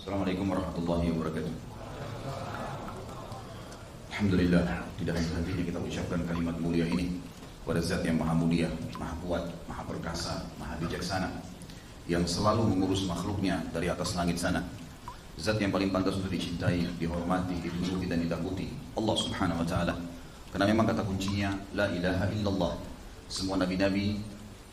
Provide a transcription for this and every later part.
Assalamualaikum warahmatullahi wabarakatuh. Alhamdulillah, tidak henti-hentinya kita ucapkan kalimat mulia ini pada Zat yang maha mulia, maha kuat, maha perkasa, maha bijaksana, yang selalu mengurus makhluknya dari atas langit sana. Zat yang paling pantas untuk dicintai, dihormati, dipuji dan ditakuti, Allah Subhanahu wa Ta'ala. Karena memang kata kuncinya la ilaha illallah. Semua nabi-nabi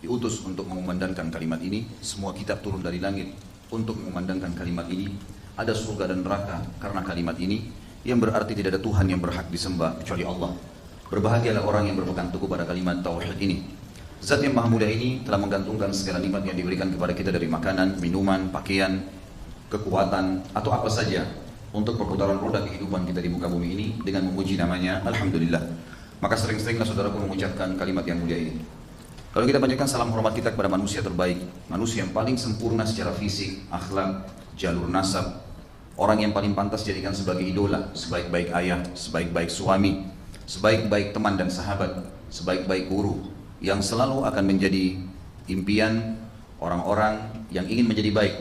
diutus untuk mengumandangkan kalimat ini. Semua kitab turun dari langit untuk mengumandangkan kalimat ini. Ada surga dan neraka karena kalimat ini, yang berarti tidak ada Tuhan yang berhak disembah kecuali Allah. Berbahagialah orang yang berpegang teguh pada kalimat tauhid ini. Zat yang maha mulia ini telah menggantungkan segala nikmat yang diberikan kepada kita dari makanan, minuman, pakaian, kekuatan, atau apa saja untuk perputaran roda kehidupan kita di muka bumi ini dengan memuji namanya Alhamdulillah. Maka sering-seringlah saudaraku mengucapkan kalimat yang mulia ini. Kalau kita panjatkan salam hormat kita kepada manusia terbaik, manusia yang paling sempurna secara fisik, akhlak, jalur nasab, orang yang paling pantas jadikan sebagai idola, sebaik-baik ayah, sebaik-baik suami, sebaik-baik teman dan sahabat, sebaik-baik guru, yang selalu akan menjadi impian orang-orang yang ingin menjadi baik.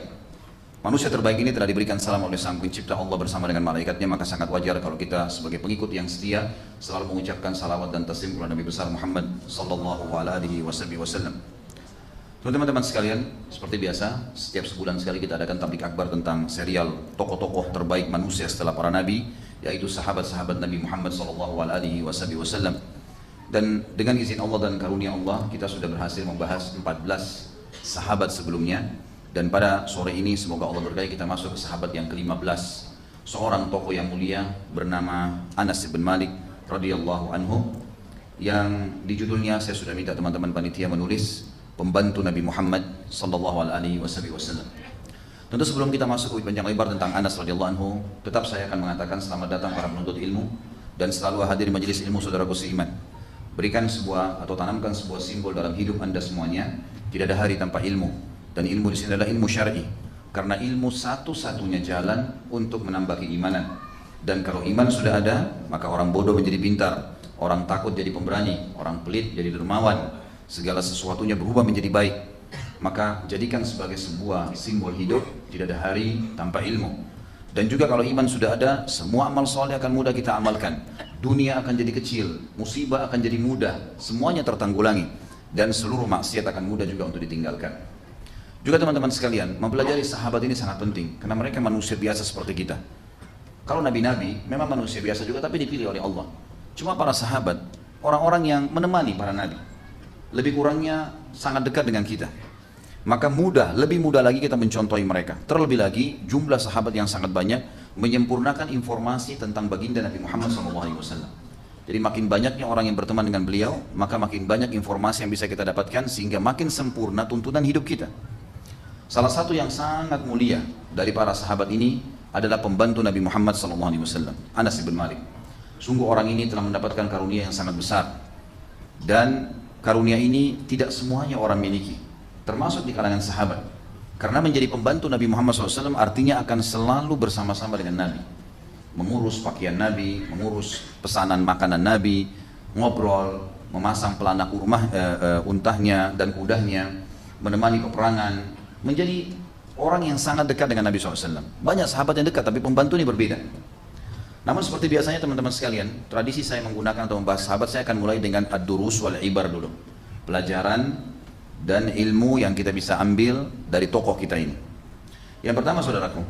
Manusia terbaik ini telah diberikan salam oleh Sang Pencipta Allah bersama dengan malaikatnya, maka sangat wajar kalau kita sebagai pengikut yang setia selalu mengucapkan salawat dan taslim kepada Nabi besar Muhammad sallallahu alaihi wasallam. Teman-teman sekalian, seperti biasa, setiap sebulan sekali kita adakan tablik akbar tentang serial tokoh-tokoh terbaik manusia setelah para nabi, yaitu sahabat-sahabat Nabi Muhammad sallallahu alaihi wasallam. Dan dengan izin Allah dan karunia Allah, kita sudah berhasil membahas 14 sahabat sebelumnya. Dan pada sore ini semoga Allah berkahi kita masuk ke sahabat yang ke-15, seorang tokoh yang mulia bernama Anas bin Malik radhiyallahu anhu, yang di judulnya saya sudah minta teman-teman panitia menulis pembantu Nabi Muhammad sallallahu alaihi wasallam. Tentu sebelum kita masuk ke panjang lebar tentang Anas radhiyallahu anhu, tetap saya akan mengatakan selamat datang para penuntut ilmu dan selalu hadir di majelis ilmu saudaraku seiman. Berikan sebuah atau tanamkan sebuah simbol dalam hidup Anda semuanya, tidak ada hari tanpa ilmu. Dan ilmu di sini adalah ilmu syar'i, karena ilmu satu-satunya jalan untuk menambah keimanan. Dan kalau iman sudah ada, maka orang bodoh menjadi pintar, orang takut jadi pemberani, orang pelit jadi dermawan, segala sesuatunya berubah menjadi baik. Maka jadikan sebagai sebuah simbol hidup, tidak ada hari tanpa ilmu. Dan juga kalau iman sudah ada, semua amal soleh akan mudah kita amalkan. Dunia akan jadi kecil, musibah akan jadi mudah, semuanya tertanggulangi. Dan seluruh maksiat akan mudah juga untuk ditinggalkan. Juga teman-teman sekalian, mempelajari sahabat ini sangat penting, karena mereka manusia biasa seperti kita. Kalau nabi-nabi memang manusia biasa juga, tapi dipilih oleh Allah. Cuma para sahabat, orang-orang yang menemani para nabi, lebih kurangnya sangat dekat dengan kita. Maka lebih mudah lagi kita mencontohi mereka. Terlebih lagi, jumlah sahabat yang sangat banyak menyempurnakan informasi tentang baginda Nabi Muhammad SAW. Jadi makin banyaknya orang yang berteman dengan beliau, maka makin banyak informasi yang bisa kita dapatkan, sehingga makin sempurna tuntunan hidup kita. Salah satu yang sangat mulia dari para sahabat ini adalah pembantu Nabi Muhammad SAW, Anas bin Malik. Sungguh orang ini telah mendapatkan karunia yang sangat besar, dan karunia ini tidak semuanya orang miliki, termasuk di kalangan sahabat. Karena menjadi pembantu Nabi Muhammad SAW artinya akan selalu bersama-sama dengan Nabi, mengurus pakaian Nabi, mengurus pesanan makanan Nabi, ngobrol, memasang pelana untahnya dan kudanya, menemani peperangan, menjadi orang yang sangat dekat dengan Nabi SAW. Banyak sahabat yang dekat, tapi pembantu ini berbeda. Namun seperti biasanya teman-teman sekalian, tradisi saya menggunakan atau membahas sahabat, saya akan mulai dengan ad-durus wal ibar dulu. Pelajaran dan ilmu yang kita bisa ambil dari tokoh kita ini. Yang pertama saudaraku,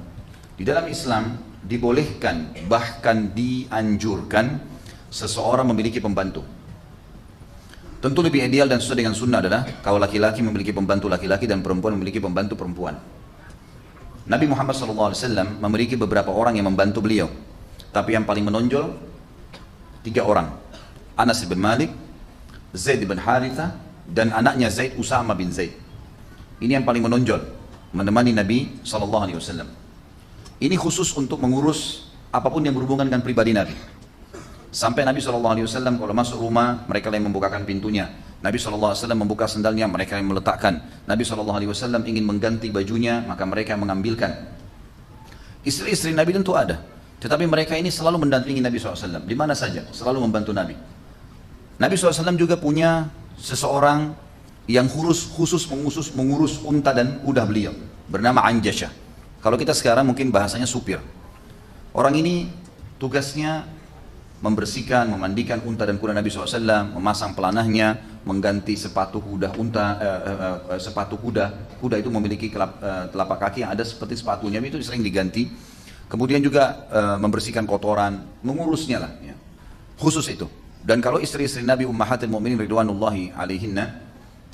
di dalam Islam dibolehkan, bahkan dianjurkan seseorang memiliki pembantu. Tentu lebih ideal dan sesuai dengan sunnah adalah kalau laki-laki memiliki pembantu laki-laki dan perempuan memiliki pembantu perempuan. Nabi Muhammad SAW memiliki beberapa orang yang membantu beliau, tapi yang paling menonjol 3 orang: Anas bin Malik, Zaid bin Haritha, dan anaknya Zaid, Usama bin Zaid. Ini yang paling menonjol menemani Nabi SAW. Ini khusus untuk mengurus apapun yang berhubungan dengan pribadi Nabi. Sampai Nabi SAW kalau masuk rumah, mereka yang membukakan pintunya. Nabi SAW membuka sendalnya, mereka yang meletakkan. Nabi SAW ingin mengganti bajunya, maka mereka yang mengambilkan. Istri-istri Nabi tentu ada, tetapi mereka ini selalu mendampingi Nabi SAW, di mana saja, selalu membantu Nabi. Nabi SAW juga punya seseorang yang khusus mengurus unta dan kuda beliau, bernama Anjashah. Kalau kita sekarang mungkin bahasanya supir. Orang ini tugasnya membersihkan, memandikan unta dan kuda Nabi SAW, memasang pelanahnya, mengganti sepatu kuda sepatu kuda. Kuda itu memiliki telapak kaki yang ada seperti sepatunya, itu sering diganti. Kemudian juga membersihkan kotoran, mengurusnya lah. Ya. Khusus itu. Dan kalau istri-istri Nabi Ummahatil Mu'minin Ridwanullahi alaihinna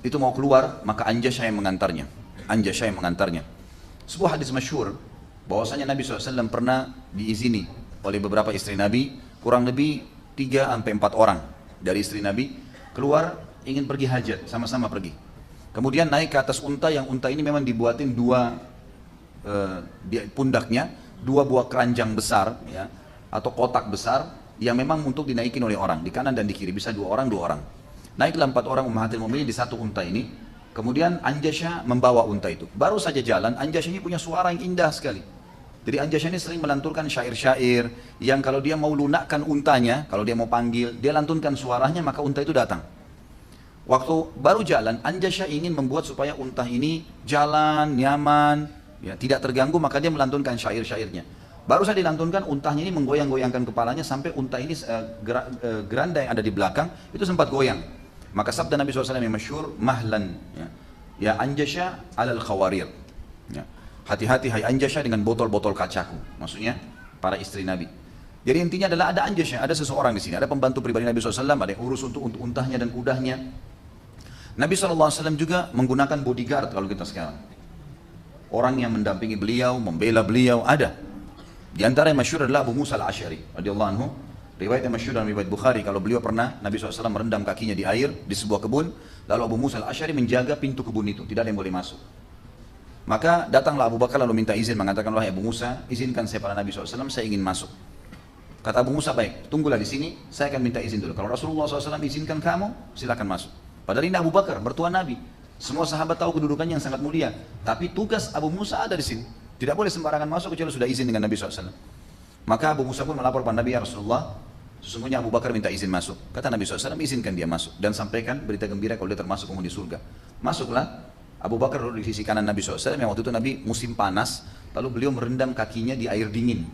itu mau keluar, maka Anjasyah yang mengantarnya. Anjasyah yang mengantarnya. Sebuah hadis masyhur bahwasanya Nabi SAW pernah diizini oleh beberapa istri Nabi, kurang lebih 3-4 orang dari istri Nabi keluar ingin pergi hajat, sama-sama pergi. Kemudian naik ke atas unta, yang unta ini memang dibuatin di pundaknya 2 buah keranjang besar, ya, atau kotak besar yang memang untuk dinaikin oleh orang di kanan dan di kiri, bisa 2 orang. Naiklah 4 orang Ummahatil Mu'minin di satu unta ini. Kemudian Anjasyah membawa unta itu. Baru saja jalan, Anjasyah ini punya suara yang indah sekali. Jadi Anjasyah ini sering melantunkan syair-syair yang kalau dia mau lunakkan untanya, kalau dia mau panggil, dia lantunkan suaranya, maka unta itu datang. Waktu baru jalan, Anjasyah ingin membuat supaya unta ini jalan nyaman, ya, tidak terganggu, maka dia melantunkan syair-syairnya. Baru saja dilantunkan, untanya ini menggoyang-goyangkan kepalanya sampai unta ini geranda yang ada di belakang itu sempat goyang. Maka sabda Nabi SAW yang masyhur, mahlan, ya Anjasyah alal khawarir. Ya. Hati-hati hai Anjasyah dengan botol-botol kacaku. Maksudnya para istri Nabi. Jadi intinya adalah ada Anjasyah, ada seseorang di sini, ada pembantu pribadi Nabi SAW, ada yang urus untuk untahnya dan kudahnya. Nabi SAW juga menggunakan bodyguard kalau kita sekarang. Orang yang mendampingi beliau, membela beliau, ada. Di antara yang masyhur adalah Abu Musa al-Asy'ari radhiyallahu anhu. Riwayat yang masyhur dalam riwayat Bukhari, kalau beliau pernah Nabi SAW merendam kakinya di air di sebuah kebun, lalu Abu Musa al-Asy'ari menjaga pintu kebun itu, tidak ada yang boleh masuk. Maka datanglah Abu Bakar lalu minta izin, mengatakan, wahai Abu Musa, izinkan saya pada Nabi SAW, saya ingin masuk. Kata Abu Musa, baik, tunggulah di sini, saya akan minta izin dulu. Kalau Rasulullah SAW izinkan kamu, silakan masuk. Padahal ini Abu Bakar, mertua Nabi. Semua sahabat tahu kedudukannya yang sangat mulia. Tapi tugas Abu Musa ada di sini. Tidak boleh sembarangan masuk kecuali sudah izin dengan Nabi SAW. Maka Abu Musa pun melapor pada Nabi, ya Rasulullah, sesungguhnya Abu Bakar minta izin masuk. Kata Nabi SAW, izinkan dia masuk. Dan sampaikan berita gembira kalau dia termasuk penghuni surga. Masuklah. Abu Bakar duduk di sisi kanan Nabi SAW, yang waktu itu Nabi musim panas, lalu beliau merendam kakinya di air dingin.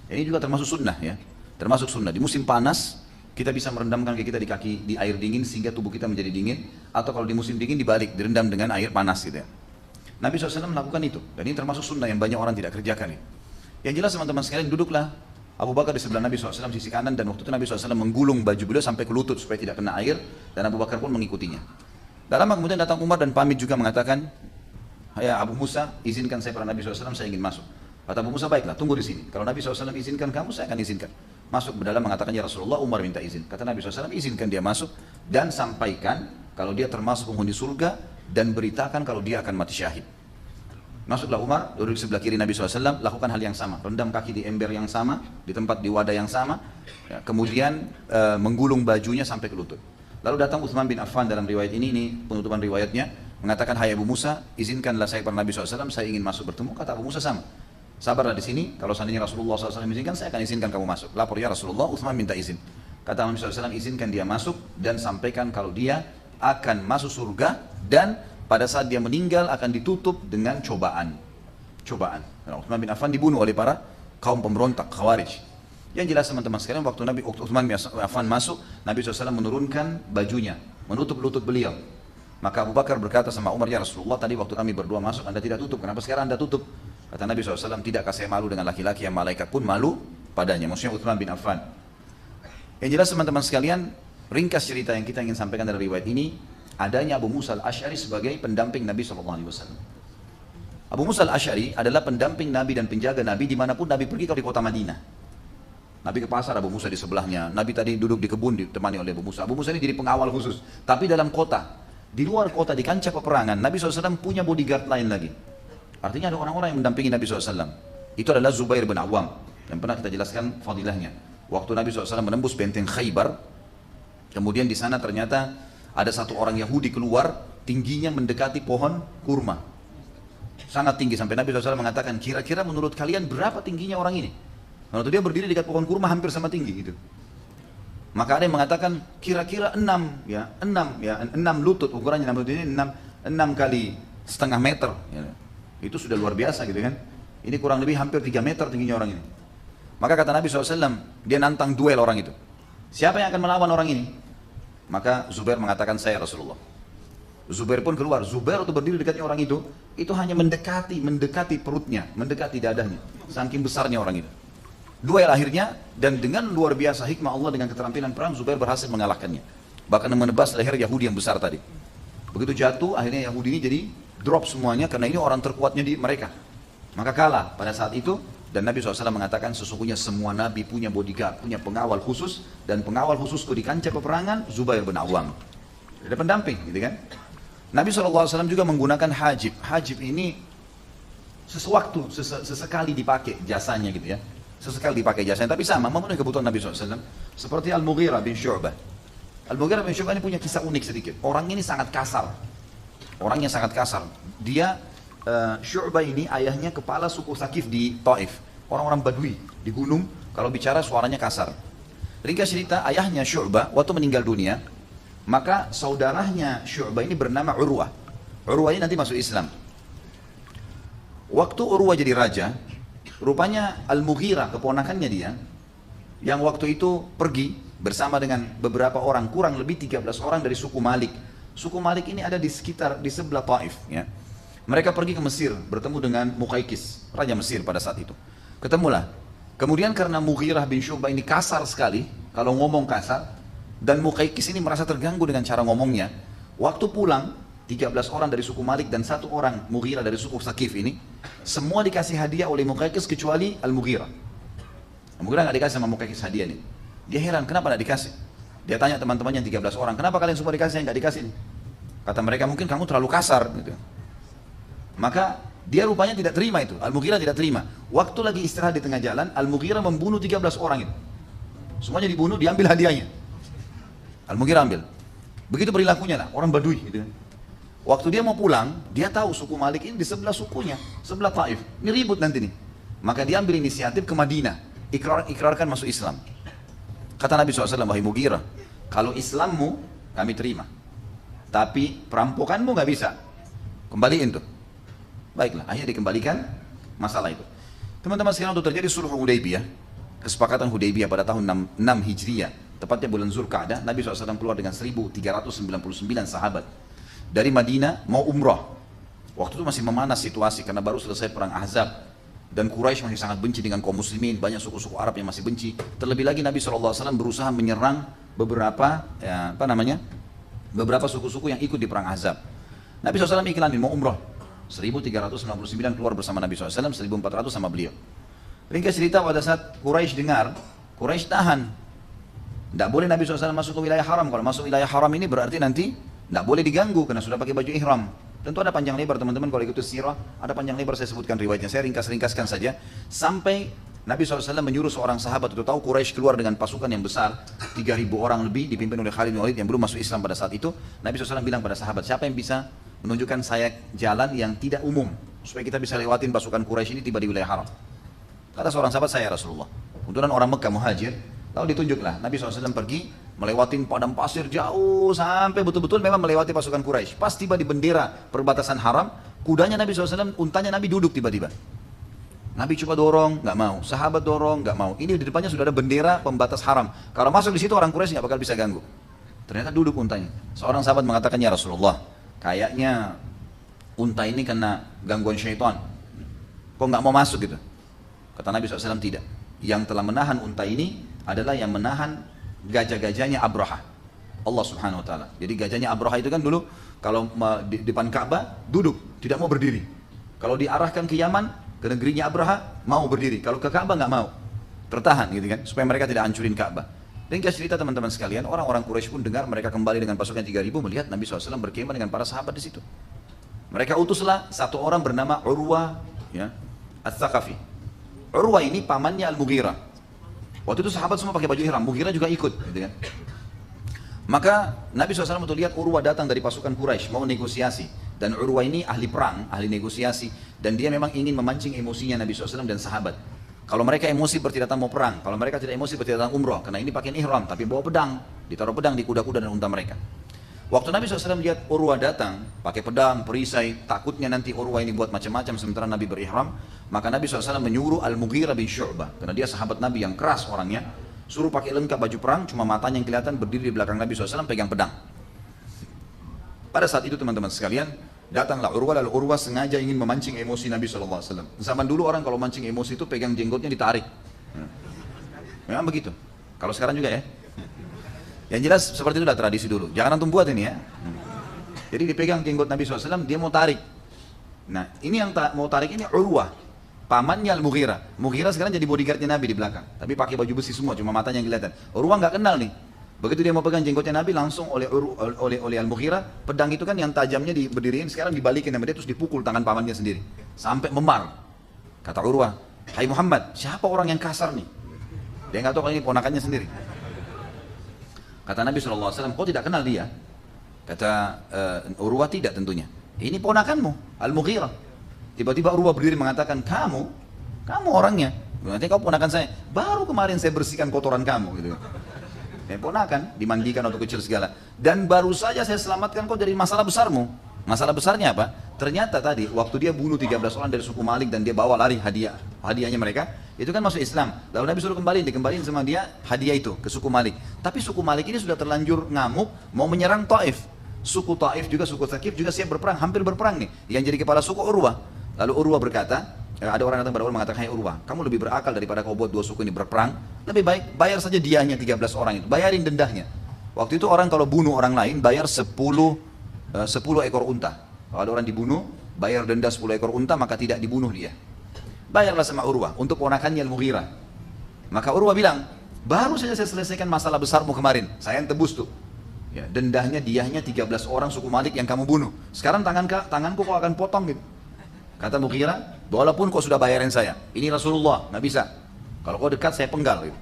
Ini juga termasuk sunnah, ya. Termasuk sunnah. Di musim panas, kita bisa merendamkan kaki kita di air dingin sehingga tubuh kita menjadi dingin. Atau kalau di musim dingin dibalik, direndam dengan air panas gitu ya. Nabi SAW melakukan itu, dan ini termasuk sunnah yang banyak orang tidak kerjakan. Yang jelas teman-teman sekalian, duduklah Abu Bakar di sebelah Nabi SAW sisi kanan, dan waktu itu Nabi SAW menggulung baju beliau sampai ke lutut supaya tidak kena air, dan Abu Bakar pun mengikutinya. Dalam kemudian datang Umar dan pamit juga mengatakan, ya Abu Musa, izinkan saya pada Nabi SAW, saya ingin masuk. Kata Abu Musa, baiklah, tunggu di sini. Kalau Nabi SAW izinkan kamu, saya akan izinkan. Masuk ke dalam mengatakan, ya Rasulullah, Umar minta izin. Kata Nabi SAW, izinkan dia masuk dan sampaikan kalau dia termasuk penghuni surga, dan beritakan kalau dia akan mati syahid. Masuklah Umar, duduk di sebelah kiri Nabi SAW, lakukan hal yang sama, rendam kaki di ember yang sama, di tempat di wadah yang sama, ya, kemudian menggulung bajunya sampai ke lutut. Lalu datang Utsman bin Affan dalam riwayat ini penutupan riwayatnya, mengatakan, hai Abu Musa, izinkanlah saya kepada Nabi SAW, saya ingin masuk bertemu. Kata Abu Musa sama, sabarlah di sini, kalau seandainya Rasulullah SAW izinkan, saya akan izinkan kamu masuk. Lapor, ya Rasulullah, Utsman minta izin. Kata Nabi SAW, izinkan dia masuk dan sampaikan kalau dia akan masuk surga, dan pada saat dia meninggal akan ditutup dengan cobaan. Utsman bin Affan dibunuh oleh para kaum pemberontak Khawarij. Yang jelas teman-teman sekalian, waktu Utsman bin Affan masuk, Nabi SAW menurunkan bajunya, menutup lutut beliau. Maka Abu Bakar berkata sama Umar, ya Rasulullah, tadi waktu kami berdua masuk Anda tidak tutup, kenapa sekarang Anda tutup? Kata Nabi SAW, tidakkah saya malu dengan laki-laki yang malaikat pun malu padanya, maksudnya Utsman bin Affan. Yang jelas teman-teman sekalian, ringkas cerita yang kita ingin sampaikan dari riwayat ini, adanya Abu Musa al-Asy'ari sebagai pendamping Nabi SAW. Abu Musa al-Asy'ari adalah pendamping Nabi dan penjaga Nabi dimanapun Nabi pergi, kalau di kota Madinah. Nabi ke pasar, Abu Musa di sebelahnya. Nabi tadi duduk di kebun ditemani oleh Abu Musa. Abu Musa ini jadi pengawal khusus. Tapi dalam kota, di luar kota, di kancah peperangan, Nabi SAW punya bodyguard lain lagi. Artinya ada orang-orang yang mendampingi Nabi SAW. Itu adalah Zubair bin Awam, yang pernah kita jelaskan fadilahnya. Waktu Nabi SAW menembus benteng Khaybar, kemudian di sana ternyata ada satu orang Yahudi keluar, tingginya mendekati pohon kurma. Sangat tinggi, sampai Nabi SAW mengatakan, kira-kira menurut kalian berapa tingginya orang ini? Waktu dia berdiri dekat pohon kurma hampir sama tinggi gitu. Maka ada yang mengatakan kira-kira 6 lutut, ukurannya 6 lutut ini 6 kali setengah meter. Ya. Itu sudah luar biasa gitu kan. Ini kurang lebih hampir 3 meter tingginya orang ini. Maka kata Nabi SAW, dia nantang duel orang itu. Siapa yang akan melawan orang ini? Maka Zubair mengatakan, saya Rasulullah. Zubair pun keluar. Zubair waktu berdiri dekatnya orang itu hanya mendekati perutnya, mendekati dadanya. Saking besarnya orang itu. Duel akhirnya, dan dengan luar biasa hikmah Allah dengan keterampilan perang, Zubair berhasil mengalahkannya. Bahkan menebas leher Yahudi yang besar tadi. Begitu jatuh, akhirnya Yahudi ini jadi drop semuanya, karena ini orang terkuatnya di mereka. Maka kalah pada saat itu, dan Nabi SAW mengatakan sesungguhnya semua Nabi punya bodyguard, punya pengawal khusus, dan pengawal khususku di kancah peperangan, Zubair bin Awam. Ada pendamping, gitu kan? Nabi SAW juga menggunakan hajib. Hajib ini sesekali dipakai jasanya gitu ya. Sesekali dipakai jasanya, tapi sama, memenuhi kebutuhan Nabi SAW. Seperti Al-Mughirah bin Syu'bah. Al-Mughirah bin Syu'bah ini punya kisah unik sedikit. Orang ini sangat kasar. Orangnya sangat kasar. Dia, Syu'bah ini ayahnya kepala suku Thaqif di Taif. Orang-orang Badui di gunung, kalau bicara suaranya kasar. Ringkas cerita, ayahnya Syu'bah waktu meninggal dunia, maka saudaranya Syu'bah ini bernama Urwah. Urwah ini nanti masuk Islam. Waktu Urwah jadi raja, rupanya Al-Mughirah, keponakannya dia, yang waktu itu pergi bersama dengan beberapa orang, kurang lebih 13 orang dari suku Malik. Suku Malik ini ada di sebelah Taif. Ya. Mereka pergi ke Mesir, bertemu dengan Muqaykis, raja Mesir pada saat itu. Ketemulah. Kemudian karena Mughirah bin Syu'bah ini kasar sekali, kalau ngomong kasar, dan Muqaykis ini merasa terganggu dengan cara ngomongnya. Waktu pulang, 13 orang dari suku Malik dan 1 orang Mughirah dari suku Thaqif ini, semua dikasih hadiah oleh Muqaykis kecuali Al-Mughirah. Al-Mughirah nggak dikasih sama Muqaykis hadiah nih. Dia heran, kenapa nggak dikasih? Dia tanya teman-temannya 13 orang, kenapa kalian semua dikasih yang nggak dikasih? Kata mereka, mungkin kamu terlalu kasar. Gitu. Maka dia rupanya tidak terima itu. Al-Mughirah tidak terima. Waktu lagi istirahat di tengah jalan, Al-Mughirah membunuh 13 orang itu. Semuanya dibunuh, diambil hadiahnya. Al-Mughirah ambil. Begitu perilakunya lah, orang Badui. Gitu. Waktu dia mau pulang, dia tahu suku Malik ini di sebelah sukunya, sebelah Taif. Ini ribut nanti nih. Maka dia ambil inisiatif ke Madinah, ikrarkan masuk Islam. Kata Nabi SAW, wahai Mughirah, kalau Islammu kami terima, tapi perampokanmu nggak bisa, kembaliin tuh. Baiklah, akhirnya dikembalikan masalah itu. Teman-teman sekarang untuk terjadi sulh Hudaybiyah, kesepakatan Hudaybiyah pada tahun 6 Hijriah, tepatnya bulan Zulqa'dah, Nabi SAW keluar dengan 1399 sahabat. Dari Madinah mau umrah. Waktu itu masih memanas situasi karena baru selesai perang Ahzab dan Quraisy masih sangat benci dengan kaum muslimin, banyak suku-suku Arab yang masih benci. Terlebih lagi Nabi SAW berusaha menyerang beberapa beberapa suku-suku yang ikut di perang Ahzab. Nabi SAW iklanin mau umrah. 1399 keluar bersama Nabi SAW, 1400 sama beliau. Ringkas cerita, pada saat Quraisy dengar, Quraisy tahan. Tidak boleh Nabi SAW masuk ke wilayah haram. Kalau masuk wilayah haram ini berarti nanti tidak boleh diganggu karena sudah pakai baju ihram. Tentu ada panjang lebar teman-teman, kalau ikuti sirah ada panjang lebar, saya sebutkan riwayatnya, saya ringkas-ringkaskan saja. Sampai Nabi SAW menyuruh seorang sahabat itu, tahu Quraisy keluar dengan pasukan yang besar, 3.000 orang lebih dipimpin oleh Khalid bin Walid yang belum masuk Islam pada saat itu. Nabi SAW bilang pada sahabat, siapa yang bisa menunjukkan saya jalan yang tidak umum supaya kita bisa lewatin pasukan Quraisy ini tiba di wilayah haram? Kata seorang sahabat, saya Rasulullah. Kebetulan orang Mekah muhajir. Lalu ditunjuklah, Nabi SAW pergi melewatin padang pasir jauh sampai betul-betul memang melewati pasukan Quraisy. Pas tiba di bendera perbatasan haram, kudanya Nabi SAW, untanya Nabi duduk tiba-tiba. Nabi coba dorong, nggak mau. Sahabat dorong, nggak mau. Ini di depannya sudah ada bendera pembatas haram. Kalau masuk di situ orang Quraisy nggak bakal bisa ganggu. Ternyata duduk untanya. Seorang sahabat mengatakan, ya Rasulullah, kayaknya unta ini kena gangguan syaitan. Kok nggak mau masuk gitu? Kata Nabi SAW, tidak. Yang telah menahan unta ini adalah yang menahan gajah-gajahnya Abraha, Allah Subhanahu Wa Taala. Jadi gajahnya Abraha itu kan dulu kalau di depan Ka'bah duduk, tidak mau berdiri. Kalau diarahkan ke Yaman, ke negerinya Abraha, mau berdiri. Kalau ke Ka'bah nggak mau, tertahan gitu kan, supaya mereka tidak hancurin Ka'bah. Ringkas cerita teman-teman sekalian, orang-orang Quraisy pun dengar mereka kembali dengan pasukan 3.000, melihat Nabi SAW berkemah dengan para sahabat di situ. Mereka utuslah satu orang bernama Urwah, ya, Ats-Tsaqafi. Urwah ini pamannya Al-Mughirah. Waktu itu sahabat semua pakai baju ihram, Mughirah juga ikut, gitu kan. Maka Nabi SAW untuk lihat Urwah datang dari pasukan Quraisy mau negosiasi, dan Urwah ini ahli perang, ahli negosiasi, dan dia memang ingin memancing emosinya Nabi SAW dan sahabat. Kalau mereka emosi berarti datang mau perang, kalau mereka tidak emosi berarti datang umroh, karena ini pakai ihram tapi bawa pedang, ditaruh pedang di kuda-kuda dan unta mereka. Waktu Nabi SAW lihat Urwah datang, pakai pedang, perisai, takutnya nanti Urwah ini buat macam-macam sementara Nabi berihram, maka Nabi SAW menyuruh Al-Mughirah bin Syu'bah, karena dia sahabat Nabi yang keras orangnya, suruh pakai lengkap baju perang, cuma matanya yang kelihatan, berdiri di belakang Nabi SAW pegang pedang. Pada saat itu teman-teman sekalian, datanglah Urwah, lalu Urwah sengaja ingin memancing emosi Nabi SAW. Zaman dulu orang kalau mancing emosi itu pegang jenggotnya ditarik. Memang begitu. Kalau sekarang juga ya. Yang jelas seperti itu adalah tradisi dulu. Jangan antum buat ini ya. Jadi dipegang jenggot Nabi SAW, dia mau tarik. Nah ini yang mau tarik ini Urwah, pamannya Al-Mughirah. Mughirah sekarang jadi bodyguardnya Nabi di belakang. Tapi pakai baju besi semua, cuma matanya yang kelihatan. Urwah nggak kenal nih. Begitu dia mau pegang jenggotnya Nabi, langsung oleh Al-Mughirah, pedang itu kan yang tajamnya berdiriin, sekarang dibalikin sama dia, terus dipukul tangan pamannya sendiri. Sampai memar. Kata Urwah, hai Muhammad, siapa orang yang kasar nih? Dia nggak tahu kalau ini ponakannya sendiri. Kata Nabi SAW, kau tidak kenal dia? Kata Urwah, tidak tentunya. Ini ponakanmu, Al-Mughirah. Tiba-tiba Urwah berdiri mengatakan, kamu orangnya. Nanti kau ponakan saya. Baru kemarin saya bersihkan kotoran kamu. Gitu. Ponakan, dimandikan waktu kecil segala. Dan baru saja saya selamatkan kau dari masalah besarmu. Masalah besarnya apa? Ternyata tadi, waktu dia bunuh 13 orang dari suku Malik dan dia bawa lari hadiahnya mereka, itu kan masuk Islam. Lalu Nabi suruh dikembaliin sama dia hadiah itu ke suku Malik. Tapi suku Malik ini sudah terlanjur ngamuk, mau menyerang Taif. Suku Taif juga, suku Thaqif juga siap berperang, hampir berperang nih. Yang jadi kepala suku Urwah. Lalu Urwah berkata, ada orang datang pada Urwah mengatakan, hai Urwah, kamu lebih berakal daripada kau buat dua suku ini berperang. Lebih baik bayar saja diahnya 13 orang itu, bayarin dendahnya. Waktu itu orang kalau bunuh orang lain bayar 10 ekor unta. Kalau ada orang dibunuh, bayar denda 10 ekor unta, maka tidak dibunuh dia. Bayarlah sama Urwah untuk ponakannya Al-Mughirah. Maka Urwah bilang, baru saja saya selesaikan masalah besarmu kemarin, saya yang tebus tuh. Ya, dendahnya, diahnya 13 orang suku Malik yang kamu bunuh. Sekarang tanganku kau akan potong gitu. Kata Mughirah, walaupun kau sudah bayarin saya, ini Rasulullah, nggak bisa. Kalau kau dekat saya penggal gitu.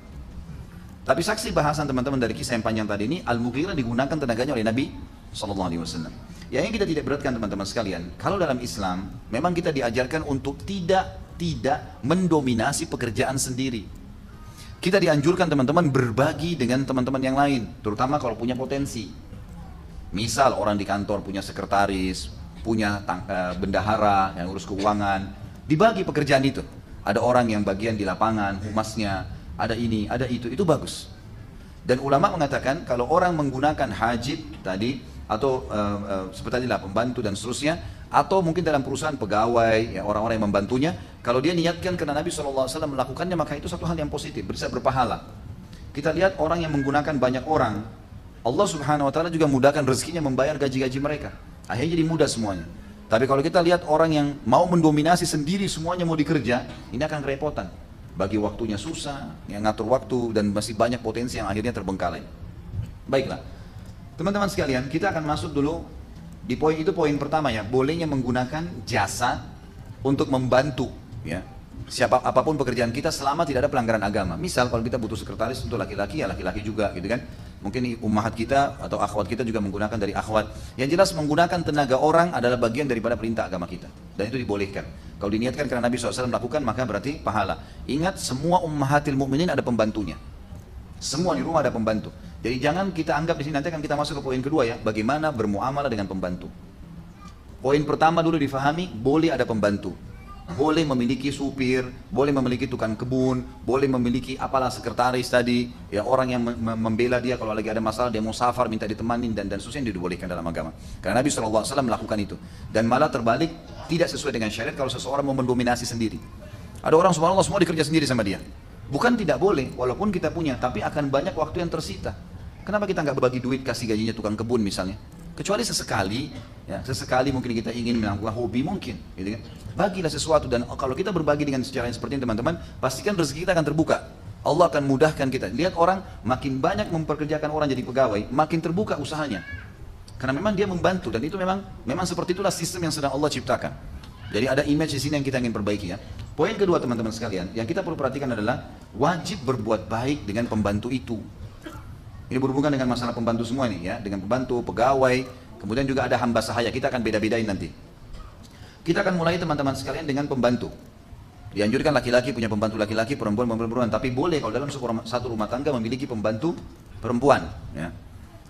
Tapi saksi bahasan teman-teman dari kisah yang panjang tadi ini, Al-Mughirah digunakan tenaganya oleh Nabi SAW. Yang kita tidak beratkan teman-teman sekalian, kalau dalam Islam memang kita diajarkan untuk tidak mendominasi pekerjaan sendiri. Kita dianjurkan teman-teman berbagi dengan teman-teman yang lain, terutama kalau punya potensi. Misal orang di kantor punya sekretaris, punya bendahara yang urus keuangan, dibagi pekerjaan itu. Ada orang yang bagian di lapangan, humasnya, ada ini, ada itu bagus. Dan ulama mengatakan kalau orang menggunakan hajib tadi, atau seperti inilah pembantu dan seterusnya, atau mungkin dalam perusahaan pegawai, ya, orang-orang yang membantunya, kalau dia niatkan karena Nabi SAW melakukannya, maka itu satu hal yang positif, bisa berpahala. Kita lihat orang yang menggunakan banyak orang, Allah Subhanahu Wa Taala juga mudahkan rezekinya membayar gaji-gaji mereka, akhirnya jadi mudah semuanya. Tapi kalau kita lihat orang yang mau mendominasi sendiri semuanya mau dikerja, ini akan kerepotan. Bagi waktunya susah, yang ngatur waktu, dan masih banyak potensi yang akhirnya terbengkalai. Baiklah, teman-teman sekalian, kita akan masuk dulu di poin itu, poin pertama ya, bolehnya menggunakan jasa untuk membantu ya. Apapun pekerjaan kita selama tidak ada pelanggaran agama. Misal kalau kita butuh sekretaris untuk laki-laki, ya laki-laki juga gitu kan. Mungkin ummahat kita atau akhwat kita juga menggunakan dari akhwat. Yang jelas menggunakan tenaga orang adalah bagian daripada perintah agama kita. Dan itu dibolehkan. Kalau diniatkan karena Nabi SAW melakukan, maka berarti pahala. Ingat, semua ummahatil mukminin ada pembantunya. Semua di rumah ada pembantu. Jadi jangan kita anggap di sini, nanti akan kita masuk ke poin kedua ya, bagaimana bermuamalah dengan pembantu. Poin pertama dulu difahami, boleh ada pembantu. Boleh memiliki supir, boleh memiliki tukang kebun, boleh memiliki apalah sekretaris tadi, ya orang yang membela dia kalau lagi ada masalah, dia mau safar minta ditemanin dan seterusnya, dibolehkan dalam agama. Karena Nabi SAW melakukan itu. Dan malah terbalik, tidak sesuai dengan syariat kalau seseorang mau mendominasi sendiri. Ada orang subhanallah semua dikerja sendiri sama dia. Bukan tidak boleh, walaupun kita punya, tapi akan banyak waktu yang tersita. Kenapa kita nggak berbagi duit kasih gajinya tukang kebun misalnya? Kecuali sesekali, ya sesekali mungkin kita ingin melakukan hobi mungkin, gitu kan? Bagilah sesuatu, dan kalau kita berbagi dengan secara yang seperti ini teman-teman, pastikan rezeki kita akan terbuka. Allah akan mudahkan kita. Lihat orang makin banyak memperkerjakan orang jadi pegawai, makin terbuka usahanya. Karena memang dia membantu, dan itu memang seperti itulah sistem yang sedang Allah ciptakan. Jadi ada image di sini yang kita ingin perbaiki ya. Poin kedua teman-teman sekalian, yang kita perlu perhatikan adalah wajib berbuat baik dengan pembantu itu. Ini berhubungan dengan masalah pembantu semua ini ya, dengan pembantu, pegawai, kemudian juga ada hamba sahaya, kita akan beda-bedain nanti. Kita akan mulai teman-teman sekalian dengan pembantu. Dianjurkan laki-laki punya pembantu laki-laki, perempuan, tapi boleh kalau dalam satu rumah tangga memiliki pembantu perempuan ya.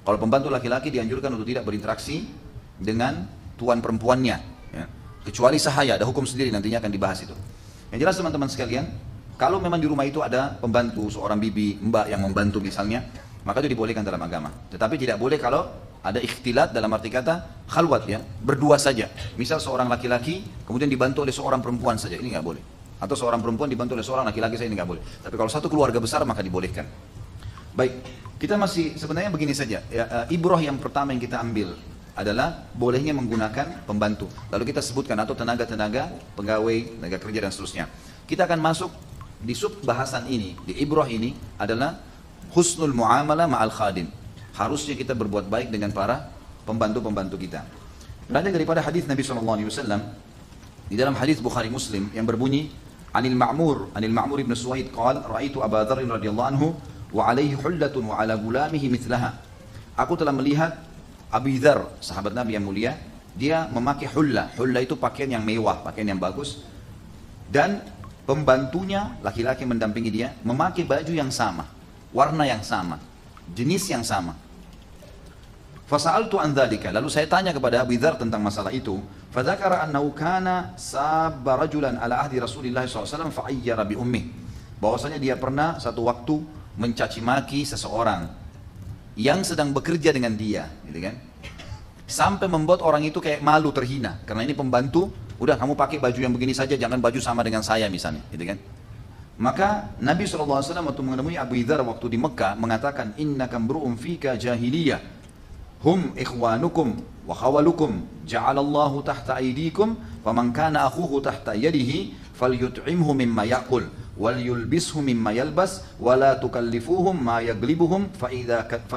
Kalau pembantu laki-laki dianjurkan untuk tidak berinteraksi dengan tuan perempuannya, ya. Kecuali sahaya, ada hukum sendiri nantinya akan dibahas itu. Yang jelas teman-teman sekalian, kalau memang di rumah itu ada pembantu, seorang bibi, mbak yang membantu misalnya, maka itu dibolehkan dalam agama. Tetapi tidak boleh kalau ada ikhtilat dalam arti kata khalwat, ya, berdua saja. Misal seorang laki-laki kemudian dibantu oleh seorang perempuan saja, ini nggak boleh. Atau seorang perempuan dibantu oleh seorang laki-laki saja, ini nggak boleh. Tapi kalau satu keluarga besar maka dibolehkan. Baik, kita masih sebenarnya begini saja. Ya, ibrah yang pertama yang kita ambil adalah bolehnya menggunakan pembantu. Lalu kita sebutkan atau tenaga-tenaga, pegawai, tenaga kerja dan seterusnya. Kita akan masuk di sub bahasan ini, di ibrah ini adalah husnul muamalah ma'al khadim. Harusnya kita berbuat baik dengan para pembantu-pembantu kita. Berada daripada hadis Nabi SAW di dalam hadis Bukhari Muslim yang berbunyi Anil Ma'mur ibn Suwaid qala ra'aitu Abu Dzar radhiyallahu anhu wa alaihi hullatun wa ala gulamihi mithlaha. Aku telah melihat Abu Dzar, sahabat Nabi yang mulia, dia memakai hulla. Hulla itu pakaian yang mewah, pakaian yang bagus. Dan pembantunya, laki-laki mendampingi dia, memakai baju yang sama, warna yang sama, jenis yang sama. Fasa'altu an dzalika, lalu saya tanya kepada Abu Dzar tentang masalah itu. Fadzakara annahu kana sabba rajulan ala ahdi Rasulillah SAW fa'ayyara bi ummih. Bahwasanya dia pernah satu waktu mencaci maki seseorang yang sedang bekerja dengan dia, gitu kan? Sampai membuat orang itu kayak malu, terhina, karena ini pembantu. Udah kamu pakai baju yang begini saja, jangan baju sama dengan saya misalnya, gitu kan? Maka Nabi SAW waktu menemui Abu Dzar waktu di Mekah mengatakan, innaka mru'un fika jahiliyah, hum ikhwanukum wa khawalukum, ja'alallahu tahta aydikum, faman kana akhuhu tahta yadihi, falyut'imhu mimma ya'kul, wal yulbishu mimma yalbas, wa la tukallifuhum ma yaglibuhum, fa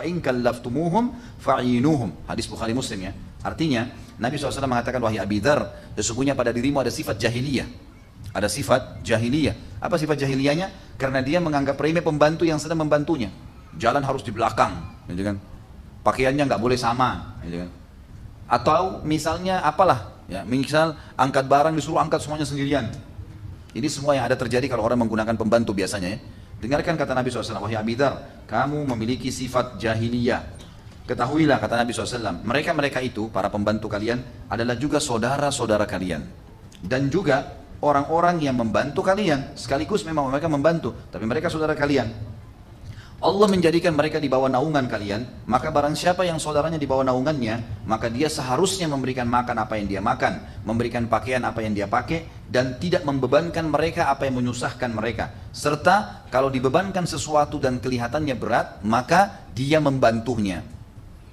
in kallaftumuhum fa'inuhum. Hadis Bukhari Muslim, ya. Artinya, Nabi SAW mengatakan, wahai Abu Dzar, sesungguhnya pada dirimu ada sifat jahiliyah. Ada sifat jahiliyah. Apa sifat jahiliyahnya? Karena dia menganggap remeh pembantu yang sedang membantunya. Jalan harus di belakang, gitu kan? Pakaiannya nggak boleh sama, gitu kan? Atau misalnya apalah, ya, misal angkat barang disuruh angkat semuanya sendirian. Ini semua yang ada terjadi kalau orang menggunakan pembantu biasanya, ya. Dengarkan kata Nabi SAW, wahai Abu Dzar, kamu memiliki sifat jahiliyah. Ketahuilah, kata Nabi SAW, mereka-mereka itu, para pembantu kalian, adalah juga saudara-saudara kalian. Dan juga orang-orang yang membantu kalian, sekaligus memang mereka membantu, tapi mereka saudara kalian. Allah menjadikan mereka di bawah naungan kalian, maka barang siapa yang saudaranya di bawah naungannya, maka dia seharusnya memberikan makan apa yang dia makan, memberikan pakaian apa yang dia pakai, dan tidak membebankan mereka apa yang menyusahkan mereka. Serta kalau dibebankan sesuatu dan kelihatannya berat, maka dia membantunya.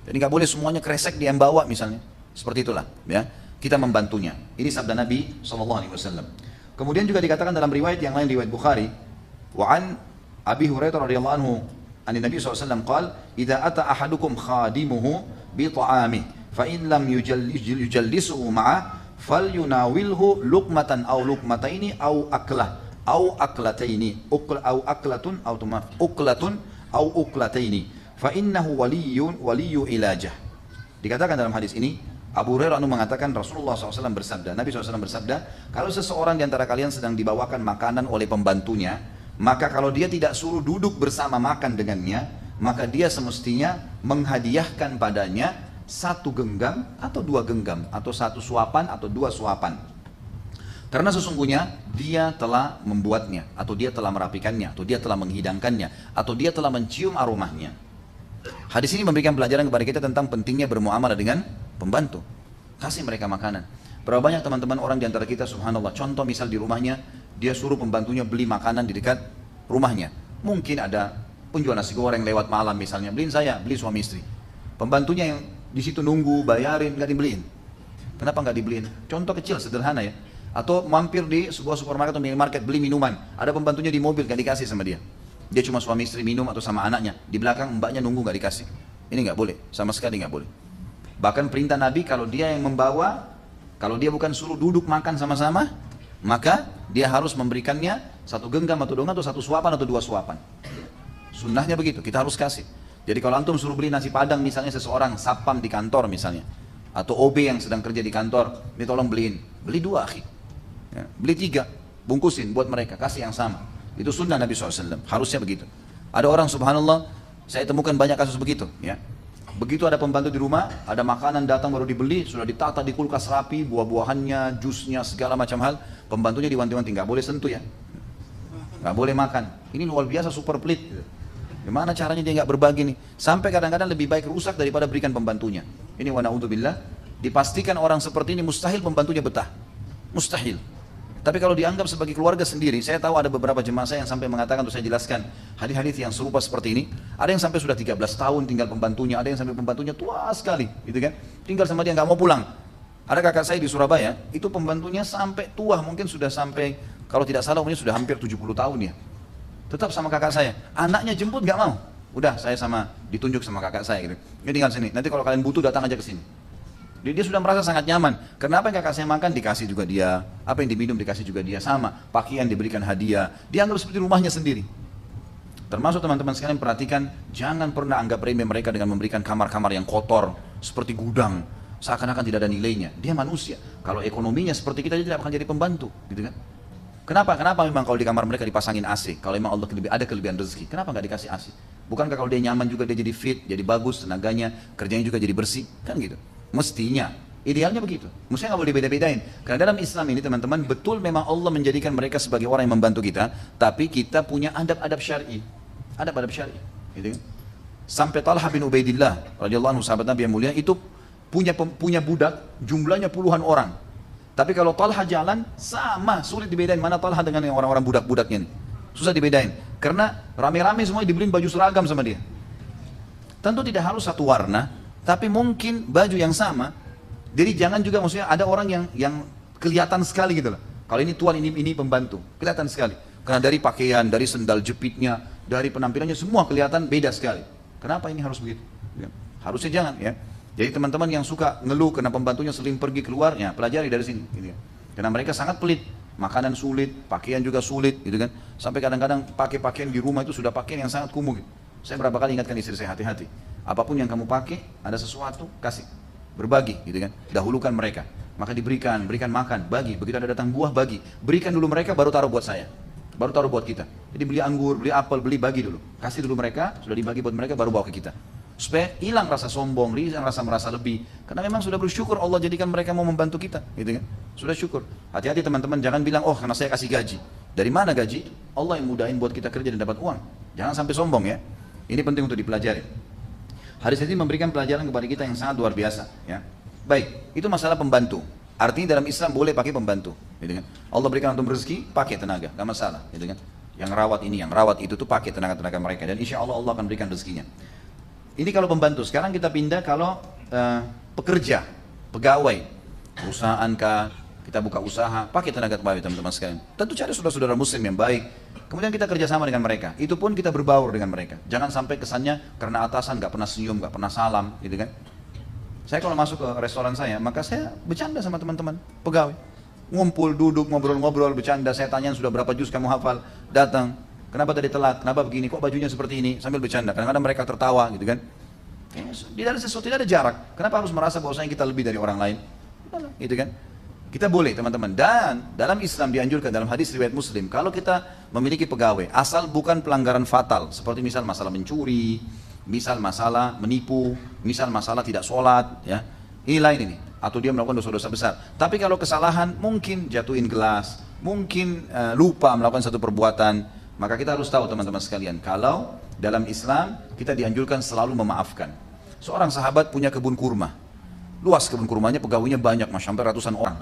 Jadi nggak boleh semuanya kresek dia yang bawa misalnya, seperti itulah, ya. Kita membantunya. Ini sabda Nabi SAW. Kemudian juga dikatakan dalam riwayat yang lain, riwayat Bukhari, wa'an Abi Hurairah radhiyallahu anhu, an Nabi SAW qala, idza ata ahadukum khadimuhu bi ta'amihi, fa in lam yujallisuhu ma'a falyunawilhu luqmatan aw luqmataini aw aklah aw aklataini aw aklatun aw uklatun aw uklataini fa innahu waliyyu ilajah. Dikatakan dalam hadis ini, Abu Hurairah mengatakan Rasulullah SAW bersabda, Nabi SAW bersabda, kalau seseorang di antara kalian sedang dibawakan makanan oleh pembantunya, maka kalau dia tidak suruh duduk bersama makan dengannya, maka dia semestinya menghadiahkan padanya satu genggam atau dua genggam, atau satu suapan atau dua suapan. Karena sesungguhnya dia telah membuatnya, atau dia telah merapikannya, atau dia telah menghidangkannya, atau dia telah mencium aromanya. Hadis ini memberikan pelajaran kepada kita tentang pentingnya bermuamalah dengan pembantu. Kasih mereka makanan. Berapa banyak teman-teman orang di antara kita, subhanallah, contoh misal di rumahnya, dia suruh pembantunya beli makanan di dekat rumahnya. Mungkin ada penjual nasi goreng lewat malam misalnya, beliin saya, beli suami istri. Pembantunya yang di situ nunggu, bayarin, nggak dibeliin. Kenapa nggak dibeliin? Contoh kecil, sederhana ya. Atau mampir di sebuah supermarket atau minimarket beli minuman, ada pembantunya di mobil, nggak dikasih sama dia. Dia cuma suami istri minum atau sama anaknya, di belakang mbaknya nunggu, nggak dikasih. Ini nggak boleh, sama sekali nggak boleh. Bahkan perintah Nabi, kalau dia yang membawa, kalau dia bukan suruh duduk makan sama-sama, maka dia harus memberikannya satu genggam atau dua, atau satu suapan atau dua suapan. Sunnahnya begitu, kita harus kasih. Jadi kalau antum suruh beli nasi padang misalnya seseorang satpam di kantor misalnya, atau OB yang sedang kerja di kantor, ini tolong beliin, beli dua akhi, ya, beli tiga, bungkusin buat mereka, kasih yang sama. Itu sunnah Nabi SAW, harusnya begitu. Ada orang subhanallah, saya temukan banyak kasus begitu, ya. Begitu ada pembantu di rumah, ada makanan datang baru dibeli, sudah ditata di kulkas rapi, buah-buahannya, jusnya, segala macam hal. Pembantunya diwanti-wanti, nggak boleh sentuh ya, nggak boleh makan. Ini luar biasa super pelit. Gitu. Gimana caranya dia nggak berbagi nih? Sampai kadang-kadang lebih baik rusak daripada berikan pembantunya. Ini wa na'udzubillah. Dipastikan orang seperti ini mustahil pembantunya betah. Mustahil. Tapi kalau dianggap sebagai keluarga sendiri, saya tahu ada beberapa jemaah saya yang sampai mengatakan, untuk saya jelaskan hadis-hadis yang serupa seperti ini. Ada yang sampai sudah 13 tahun tinggal pembantunya, ada yang sampai pembantunya tua sekali, gitu kan? Tinggal sama dia nggak mau pulang. Ada kakak saya di Surabaya, itu pembantunya sampai tua, mungkin sudah sampai, kalau tidak salah umurnya sudah hampir 70 tahun ya. Tetap sama kakak saya, anaknya jemput nggak mau. Udah saya sama, ditunjuk sama kakak saya gitu. Ini tinggal sini, nanti kalau kalian butuh datang aja ke sini. Dia sudah merasa sangat nyaman. Karena apa yang kakak saya makan dikasih juga dia, apa yang diminum dikasih juga dia, sama. Pakaian diberikan hadiah, dianggap seperti rumahnya sendiri. Termasuk teman-teman sekalian perhatikan, jangan pernah anggap remeh mereka dengan memberikan kamar-kamar yang kotor, seperti gudang, seakan-akan tidak ada nilainya. Dia manusia. Kalau ekonominya seperti kita, dia tidak akan jadi pembantu, gitu kan? Kenapa? Kenapa memang kalau di kamar mereka dipasangin AC? Kalau memang Allah ada kelebihan rezeki, kenapa nggak dikasih AC? Bukankah kalau dia nyaman juga dia jadi fit, jadi bagus tenaganya, kerjanya juga jadi bersih, kan gitu? Mestinya, idealnya begitu. Mestinya nggak boleh beda-bedain. Karena dalam Islam ini teman-teman, betul memang Allah menjadikan mereka sebagai orang yang membantu kita, tapi kita punya adab-adab syar'i, adab-adab syar'i, gitu kan? Sampai Talha bin Ubaidillah radhiyallahu anhu, sahabat Nabi yang mulia, itu punya budak, jumlahnya puluhan orang. Tapi kalau Talha jalan, sama, sulit dibedain mana Talha dengan yang orang-orang budak-budaknya ini. Susah dibedain. Karena rame-rame semuanya dibeliin baju seragam sama dia. Tentu tidak harus satu warna, tapi mungkin baju yang sama. Jadi jangan juga maksudnya ada orang yang kelihatan sekali gitu loh. Kalau ini tuan, ini pembantu, kelihatan sekali. Karena dari pakaian, dari sendal jepitnya, dari penampilannya semua kelihatan beda sekali. Kenapa ini harus begitu? Harusnya jangan ya. Jadi teman-teman yang suka ngeluh karena pembantunya sering pergi keluarnya, pelajari dari sini. Gitu ya. Karena mereka sangat pelit, makanan sulit, pakaian juga sulit, gitu kan. Sampai kadang-kadang pakai pakaian di rumah itu sudah pakaian yang sangat kumuh. Gitu. Saya berapa kali ingatkan istri saya, hati-hati. Apapun yang kamu pakai, ada sesuatu, kasih. Berbagi, gitu kan. Dahulukan mereka. Maka berikan makan, bagi. Begitu ada datang buah, bagi. Berikan dulu mereka, baru taruh buat saya. Baru taruh buat kita. Jadi beli anggur, beli apel, bagi dulu. Kasih dulu mereka, sudah dibagi buat mereka, baru bawa ke kita. Supaya hilang rasa sombong, hilang rasa merasa lebih. Karena memang sudah bersyukur Allah jadikan mereka mau membantu kita, gitu kan. Sudah syukur. Hati-hati teman-teman, jangan bilang, oh karena saya kasih gaji. Dari mana gaji? Allah yang mudahin buat kita kerja dan dapat uang. Jangan sampai sombong ya. Ini penting untuk dipelajari. Hadis ini memberikan pelajaran kepada kita yang sangat luar biasa. Ya. Baik, itu masalah pembantu. Artinya dalam Islam boleh pakai pembantu. Gitu kan. Allah berikan untuk rezeki, pakai tenaga, gak masalah. Gitu kan. Yang rawat ini, yang rawat itu tuh pakai tenaga-tenaga mereka. Dan insya Allah akan berikan rezekinya. Ini kalau pembantu. Sekarang kita pindah kalau pekerja, pegawai, perusahaan kah, kita buka usaha, pakai tenaga pegawai teman-teman sekalian. Tentu cari saudara-saudara muslim yang baik. Kemudian kita kerjasama dengan mereka. Itu pun kita berbaur dengan mereka. Jangan sampai kesannya karena atasan nggak pernah senyum, nggak pernah salam, gitu kan. Saya kalau masuk ke restoran saya, maka saya bercanda sama teman-teman pegawai. Ngumpul, duduk, ngobrol-ngobrol, bercanda. Saya tanya sudah berapa juz kamu hafal, datang. Kenapa tadi telat? Kenapa begini? Kok bajunya seperti ini? Sambil bercanda. Kadang-kadang mereka tertawa, gitu kan. Tidak ada sesuatu, tidak ada jarak. Kenapa harus merasa bahwasanya kita lebih dari orang lain? Gitu kan. Kita boleh teman-teman. Dan dalam Islam dianjurkan dalam hadis riwayat Muslim, kalau kita memiliki pegawai, asal bukan pelanggaran fatal, seperti misal masalah mencuri, misal masalah menipu, misal masalah tidak sholat, ya, ini lain ini. Atau dia melakukan dosa-dosa besar. Tapi kalau kesalahan, mungkin jatuhin gelas, mungkin lupa melakukan satu perbuatan, maka kita harus tahu teman-teman sekalian, kalau dalam Islam kita dianjurkan selalu memaafkan. Seorang sahabat punya kebun kurma. Luas kebun kurmanya, pegawainya banyak, sampai ratusan orang.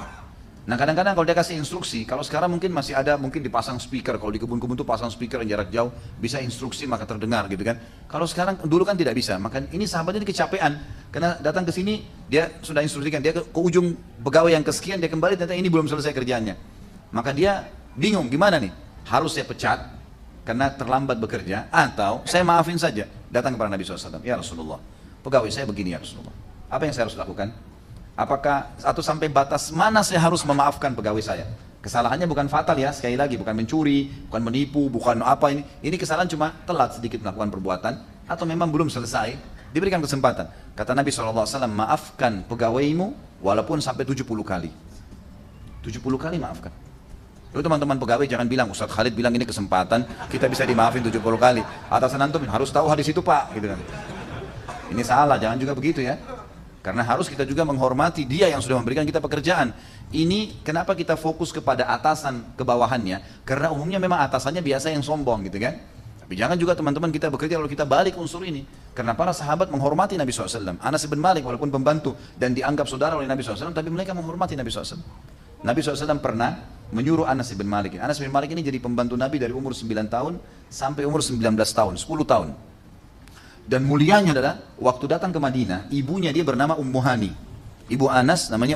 Nah kadang-kadang kalau dia kasih instruksi, kalau sekarang mungkin masih ada, mungkin dipasang speaker, kalau di kebun-kebun itu pasang speaker yang jarak jauh, bisa instruksi maka terdengar gitu kan. Kalau sekarang, dulu kan tidak bisa, maka ini sahabatnya kecapean, karena datang ke sini, dia sudah instruksikan, dia ke ujung pegawai yang kesekian, dia kembali, ternyata ini belum selesai kerjaannya. Maka dia bingung, gimana nih? Harus saya pecat, karena terlambat bekerja, atau saya maafin saja, datang kepada Nabi SAW, ya Rasulullah, pegawai saya begini ya Rasulullah. Apa yang saya harus lakukan? Apakah atau sampai batas mana saya harus memaafkan pegawai saya? Kesalahannya bukan fatal ya, sekali lagi bukan mencuri, bukan menipu, bukan apa ini. Ini kesalahan cuma telat sedikit melakukan perbuatan atau memang belum selesai, diberikan kesempatan. Kata Nabi SAW, maafkan pegawaimu walaupun sampai 70 kali. 70 kali maafkan. Lalu teman-teman pegawai jangan bilang, Ustaz Khalid bilang ini kesempatan, kita bisa dimaafin 70 kali. Atasan antum harus tahu hadis itu Pak, gitu kan. Ini salah, jangan juga begitu ya. Karena harus kita juga menghormati dia yang sudah memberikan kita pekerjaan. Ini kenapa kita fokus kepada atasan ke bawahannya? Karena umumnya memang atasannya biasa yang sombong gitu kan. Tapi jangan juga teman-teman kita bekerja lalu kita balik unsur ini. Karena para sahabat menghormati Nabi SAW. Anas bin Malik walaupun pembantu dan dianggap saudara oleh Nabi SAW, tapi mereka menghormati Nabi SAW. Nabi SAW pernah menyuruh Anas bin Malik. Anas bin Malik ini jadi pembantu Nabi dari umur 9 tahun sampai umur 19 tahun, 10 tahun. Dan mulianya adalah waktu datang ke Madinah, ibunya dia bernama Ummu Hani. Ibu Anas namanya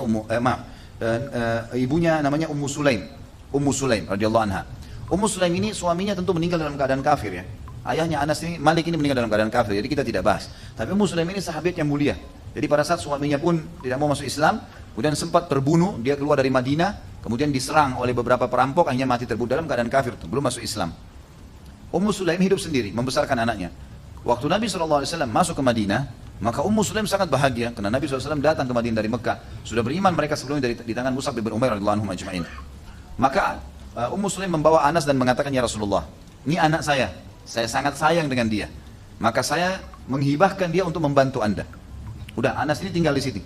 ibunya namanya Ummu Sulaim. Ummu Sulaim radhiyallahu anha. Ummu Sulaim ini suaminya tentu meninggal dalam keadaan kafir ya. Ayahnya Anas ini, Malik ini meninggal dalam keadaan kafir, jadi kita tidak bahas. Tapi Ummu Sulaim ini sahabat yang mulia. Jadi pada saat suaminya pun tidak mau masuk Islam, kemudian sempat terbunuh, dia keluar dari Madinah, kemudian diserang oleh beberapa perampok, akhirnya mati terbunuh dalam keadaan kafir, belum masuk Islam. Ummu Sulaim hidup sendiri, membesarkan anaknya. Waktu Nabi SAW masuk ke Madinah, maka Ummu Sulaim sangat bahagia karena Nabi SAW datang ke Madinah dari Mekah. Sudah beriman mereka sebelumnya di tangan Mus'ab bin Umair radhiyallahu anhum ajma'in. Maka Ummu Sulaim membawa Anas dan mengatakan, ya Rasulullah, ini anak saya sangat sayang dengan dia. Maka saya menghibahkan dia untuk membantu anda. Udah, Anas ini tinggal di sini.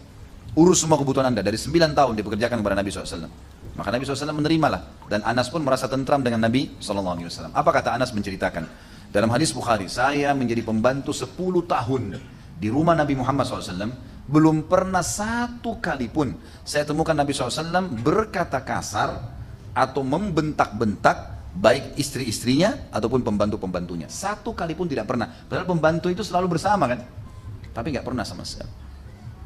Urus semua kebutuhan anda. Dari 9 tahun dipekerjakan kepada Nabi SAW. Maka Nabi SAW menerimalah. Dan Anas pun merasa tentram dengan Nabi SAW. Apa kata Anas menceritakan? Dalam hadis Bukhari, saya menjadi pembantu 10 tahun di rumah Nabi Muhammad SAW. Belum pernah satu kali pun saya temukan Nabi SAW berkata kasar atau membentak-bentak baik istri-istrinya ataupun pembantu-pembantunya. Satu kali pun tidak pernah. Padahal pembantu itu selalu bersama kan. Tapi nggak pernah sama sekali.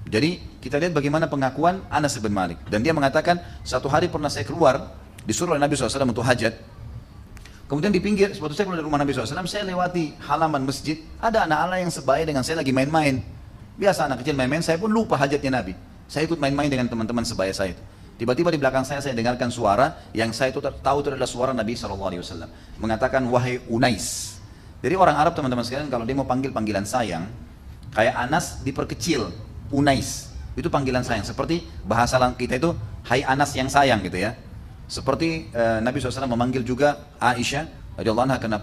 Jadi kita lihat bagaimana pengakuan Anas bin Malik. Dan dia mengatakan, satu hari pernah saya keluar, disuruh oleh Nabi SAW untuk hajat. Kemudian di pinggir, waktu saya keluar dari rumah Nabi SAW, saya lewati halaman masjid, ada anak-anak yang sebaya dengan saya lagi main-main. Biasa anak kecil main-main, saya pun lupa hajatnya Nabi. Saya ikut main-main dengan teman-teman sebaya saya itu. Tiba-tiba di belakang saya dengarkan suara yang saya itu tahu itu adalah suara Nabi SAW. Mengatakan, wahai Unais. Jadi orang Arab teman-teman sekalian, kalau dia mau panggil panggilan sayang, kayak Anas diperkecil, Unais. Itu panggilan sayang. Seperti bahasa kita itu, hai Anas yang sayang gitu ya. Seperti Nabi SAW memanggil juga Aisyah radhiyallahu anha karena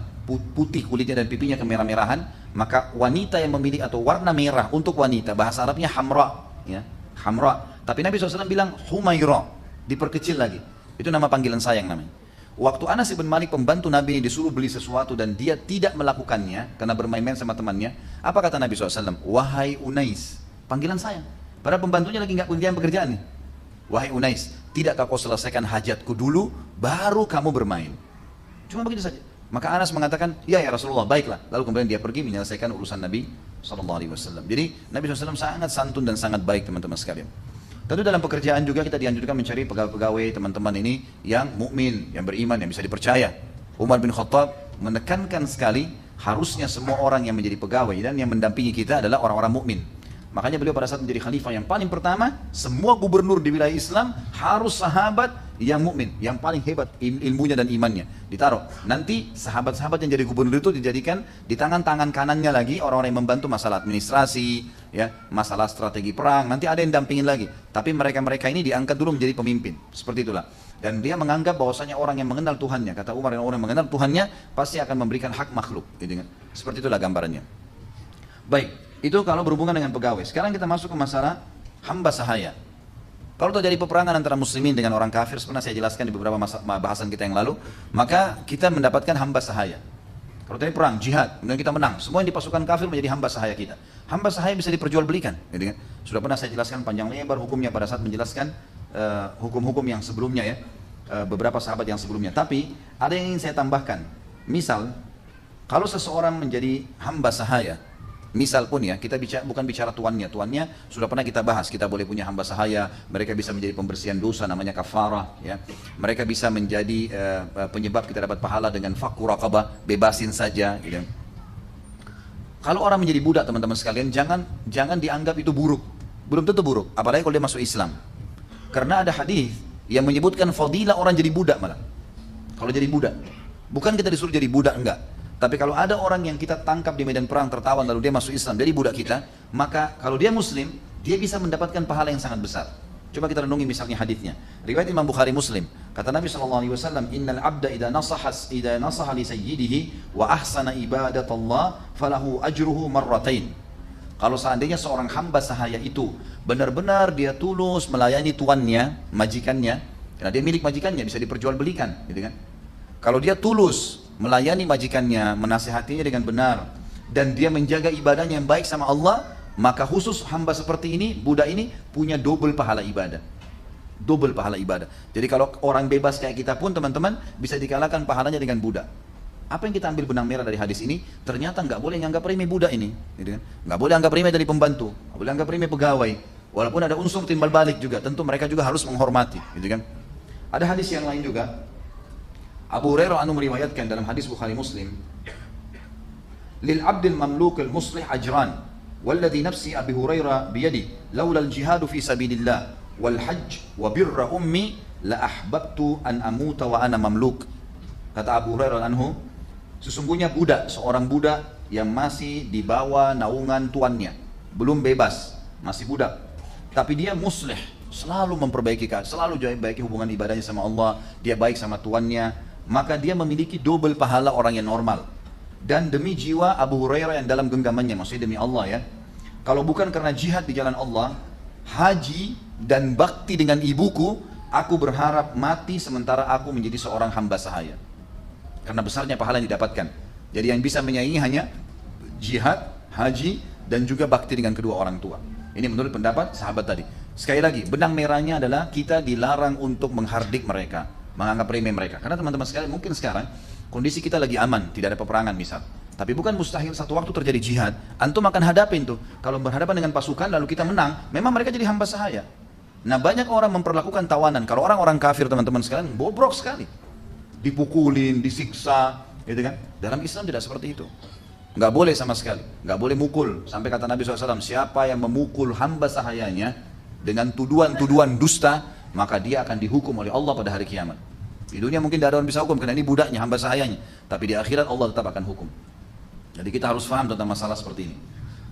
putih kulitnya dan pipinya kemerah-merahan, maka wanita yang memilih atau warna merah untuk wanita bahasa Arabnya hamra, ya, hamra. Tapi Nabi SAW bilang Humaira, diperkecil lagi. Itu nama panggilan sayang namanya. Waktu Anas bin Malik pembantu Nabi ini disuruh beli sesuatu dan dia tidak melakukannya karena bermain-main sama temannya, apa kata Nabi SAW? Wahai Unais, panggilan sayang. Padahal pembantunya lagi nggak punya pekerjaan nih. Wahai Unais, tidakkah kau selesaikan hajatku dulu, baru kamu bermain? Cuma begitu saja. Maka Anas mengatakan, ya Rasulullah, baiklah. Lalu kemudian dia pergi menyelesaikan urusan Nabi SAW. Jadi Nabi SAW sangat santun dan sangat baik teman-teman sekalian. Tentu dalam pekerjaan juga kita dianjurkan mencari pegawai-pegawai teman-teman ini yang mukmin, yang beriman, yang bisa dipercaya. Umar bin Khattab menekankan sekali, harusnya semua orang yang menjadi pegawai dan yang mendampingi kita adalah orang-orang mukmin. Makanya beliau pada saat menjadi khalifah yang paling pertama, semua gubernur di wilayah Islam harus sahabat yang mukmin, yang paling hebat ilmunya dan imannya. Ditaruh. Nanti sahabat-sahabat yang jadi gubernur itu dijadikan di tangan-tangan kanannya lagi orang-orang yang membantu masalah administrasi, ya, masalah strategi perang. Nanti ada yang dampingin lagi. Tapi mereka-mereka ini diangkat dulu menjadi pemimpin. Seperti itulah. Dan dia menganggap bahwasanya orang yang mengenal Tuhannya, kata Umar, yang orang yang mengenal Tuhannya pasti akan memberikan hak makhluk. Gitu kan? Seperti itulah gambarannya. Baik. Itu kalau berhubungan dengan pegawai. Sekarang kita masuk ke masalah hamba sahaya. Kalau terjadi peperangan antara muslimin dengan orang kafir, pernah saya jelaskan di beberapa bahasan kita yang lalu, maka kita mendapatkan hamba sahaya. Kalau terjadi perang, jihad, kemudian kita menang, semua yang di pasukan kafir menjadi hamba sahaya kita. Hamba sahaya bisa diperjualbelikan. Gitu kan? Sudah pernah saya jelaskan panjang lebar hukumnya pada saat menjelaskan hukum-hukum yang sebelumnya ya, beberapa sahabat yang sebelumnya. Tapi ada yang ingin saya tambahkan. Misal, kalau seseorang menjadi hamba sahaya, misal pun ya, kita bukan bicara tuannya sudah pernah kita bahas, kita boleh punya hamba sahaya, mereka bisa menjadi pembersihan dosa namanya kafarah ya. Mereka bisa menjadi penyebab kita dapat pahala dengan fakku raqabah, bebasin saja gitu. Kalau orang menjadi budak teman-teman sekalian, jangan dianggap itu buruk. Belum tentu buruk, apalagi kalau dia masuk Islam. Karena ada hadis yang menyebutkan fadilah orang jadi budak malah. Kalau jadi budak, bukan kita disuruh jadi budak, enggak. Tapi kalau ada orang yang kita tangkap di medan perang tertawan lalu dia masuk Islam dari budak kita, maka kalau dia muslim, dia bisa mendapatkan pahala yang sangat besar. Coba kita renungi misalnya hadisnya. Riwayat Imam Bukhari Muslim. Kata Nabi SAW, Innal abda idha nasaha li sayyidihi wa ahsana ibadat Allah falahu ajruhu marratain. Kalau seandainya seorang hamba sahaya itu benar-benar dia tulus melayani tuannya, majikannya, karena dia milik majikannya, bisa diperjualbelikan, gitu kan? Kalau dia tulus melayani majikannya, menasihatinya dengan benar, dan dia menjaga ibadahnya yang baik sama Allah, maka khusus hamba seperti ini, budak ini punya double pahala ibadah. Double pahala ibadah. Jadi kalau orang bebas kayak kita pun teman-teman bisa dikalahkan pahalanya dengan budak. Apa yang kita ambil benang merah dari hadis ini? Ternyata nggak boleh nganggap remeh budak ini, gitu kan? Nggak boleh anggap remeh dari pembantu, nggak boleh anggap remeh pegawai. Walaupun ada unsur timbal balik juga, tentu mereka juga harus menghormati, gitu kan? Ada hadis yang lain juga. Abu Hurairah anu meriwayatkan dalam hadis Bukhari Muslim, lil abdil mamluk al muslih ajran, walladhi nafsi Abi Hurairah biyadi, laula al jihadu fi sabilillah wal hajj wa birra ummi la ahbabtu an amuta wa ana mamluk. Kata Abu Hurairah anhu, sesungguhnya budak, seorang budak yang masih di bawah naungan tuannya, belum bebas, masih budak, tapi dia muslih, selalu memperbaiki, selalu baiki hubungan ibadahnya sama Allah, dia baik sama tuannya, maka dia memiliki double pahala orang yang normal. Dan demi jiwa Abu Hurairah yang dalam genggamannya, maksudnya demi Allah ya, kalau bukan karena jihad di jalan Allah, haji dan bakti dengan ibuku, aku berharap mati sementara aku menjadi seorang hamba sahaya. Karena besarnya pahala yang didapatkan. Jadi yang bisa menyaingi hanya jihad, haji, dan juga bakti dengan kedua orang tua. Ini menurut pendapat sahabat tadi. Sekali lagi, benang merahnya adalah kita dilarang untuk menghardik mereka, menganggap remeh mereka. Karena teman-teman sekalian, mungkin sekarang kondisi kita lagi aman, tidak ada peperangan misal. Tapi bukan mustahil satu waktu terjadi jihad, antum akan hadapin tuh. Kalau berhadapan dengan pasukan lalu kita menang, memang mereka jadi hamba sahaya. Nah banyak orang memperlakukan tawanan. Kalau orang-orang kafir teman-teman sekalian, bobrok sekali. Dipukulin, disiksa, gitu kan? Dalam Islam tidak seperti itu. Nggak boleh sama sekali, nggak boleh mukul. Sampai kata Nabi SAW, siapa yang memukul hamba sahayanya dengan tuduhan-tuduhan dusta, maka dia akan dihukum oleh Allah pada hari kiamat. Di dunia mungkin tidak ada orang bisa hukum, karena ini budaknya, hamba sahayanya. Tapi di akhirat Allah tetap akan hukum. Jadi kita harus paham tentang masalah seperti ini.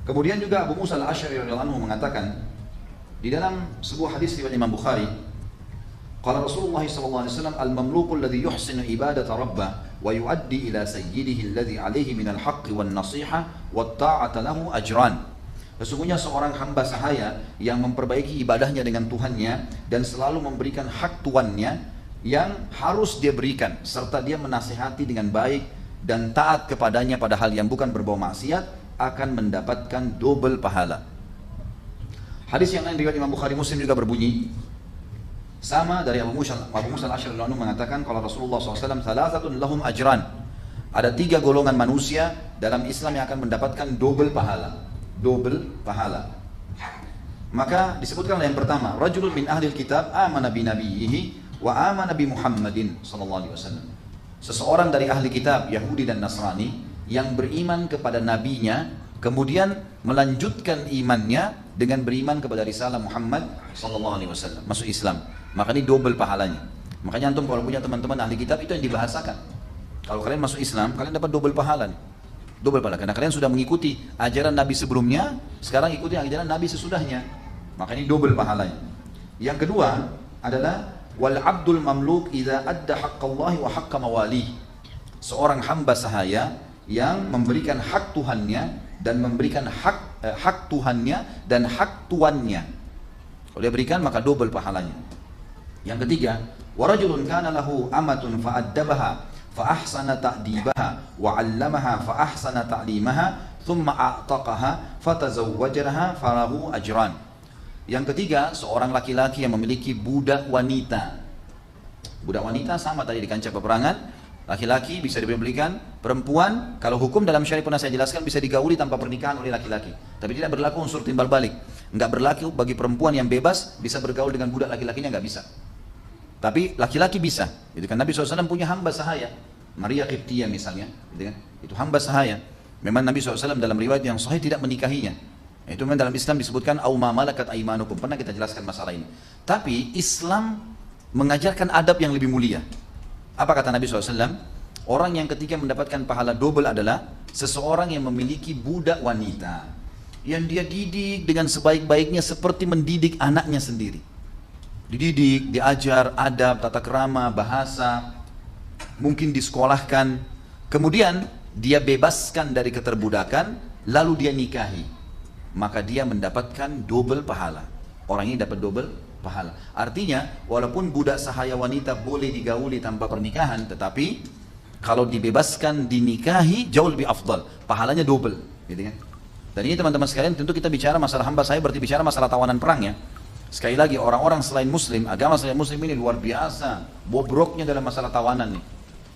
Kemudian juga Abu Musa al-Asy'ari radhiyallahu anhu mengatakan, di dalam sebuah hadis riwayat Imam Bukhari, qala Rasulullah sallallahu alaihi wasallam, al-mamluku alladhi yuhsinu ibadata rabbah wa yuaddi ila sayyidihi alladhi alayhi min al-haqqi wan nasiha wat ta'ata lahu ajran. Sesungguhnya seorang hamba sahaya yang memperbaiki ibadahnya dengan Tuhannya dan selalu memberikan hak tuannya yang harus dia berikan, serta dia menasihati dengan baik dan taat kepadanya pada hal yang bukan berbau maksiat, akan mendapatkan double pahala. Hadis yang lain riwayat Imam Bukhari Muslim juga berbunyi sama dari Abu Musa al-Asy'ari radhiyallahu anhu mengatakan, kalau Rasulullah SAW, salasatun lahum ajran, ada 3 golongan manusia dalam Islam yang akan mendapatkan double pahala. Double pahala. Maka disebutkan yang pertama, rajulun min ahlil kitab amana bi nabiyhi wa amana bi Muhammadin sallallahu alaihi wasallam. Seseorang dari ahli kitab Yahudi dan Nasrani yang beriman kepada nabinya, kemudian melanjutkan imannya dengan beriman kepada risalah Muhammad sallallahu alaihi wasallam, masuk Islam. Maka ini double pahalanya. Makanya antum kalau punya teman-teman ahli kitab, itu yang dibahasakan. Kalau kalian masuk Islam, kalian dapat double pahala nih. Double pahala, karena kalian sudah mengikuti ajaran Nabi sebelumnya, sekarang ikuti ajaran Nabi sesudahnya. Maka ini double pahalanya. Yang kedua adalah wal abdul mamluk idza adda haqqallahi wa haqqa mawali. Seorang hamba sahaya yang memberikan hak Tuhannya dan memberikan hak Tuhannya dan hak tuannya. Kalau dia berikan maka double pahalanya. Yang ketiga, warajulun kana lahu amatun fa'addabaha فأحسن تأديبها وعلمها فأحسن تعليمها ثم أعتقها فتزوجها فله أجران. Yang ketiga, seorang laki-laki yang memiliki budak wanita. Budak wanita sama tadi di kancah peperangan. Laki-laki bisa diberikan, perempuan kalau hukum dalam syariat pernah saya jelaskan bisa digauli tanpa pernikahan oleh laki-laki. Tapi tidak berlaku unsur timbal balik. Enggak berlaku bagi perempuan yang bebas bisa bergaul dengan budak laki-lakinya, enggak bisa. Tapi laki-laki bisa. Itu kan Nabi SAW punya hamba sahaya, Maria Qibtiyah misalnya, gitu kan? Itu hamba sahaya. Memang Nabi SAW dalam riwayat yang sahih tidak menikahinya. Itu memang dalam Islam disebutkan au ma malakat aimanukum. Pernah kita jelaskan masalah ini. Tapi Islam mengajarkan adab yang lebih mulia. Apa kata Nabi SAW? Orang yang ketika mendapatkan pahala double adalah seseorang yang memiliki budak wanita yang dia didik dengan sebaik-baiknya seperti mendidik anaknya sendiri. Dididik, diajar adab, tata krama, bahasa, mungkin disekolahkan, kemudian dia bebaskan dari keterbudakan, lalu dia nikahi. maka dia mendapatkan double pahala. Orang ini dapat double pahala. Artinya, walaupun budak sahaya wanita boleh digauli tanpa pernikahan, tetapi kalau dibebaskan dinikahi jauh lebih afdal, pahalanya double, gitu kan? Dan ini teman-teman sekalian, tentu kita bicara masalah hamba saya berarti bicara masalah tawanan perang ya. Sekali lagi, orang-orang selain muslim, agama selain muslim ini luar biasa bobroknya dalam masalah tawanan nih.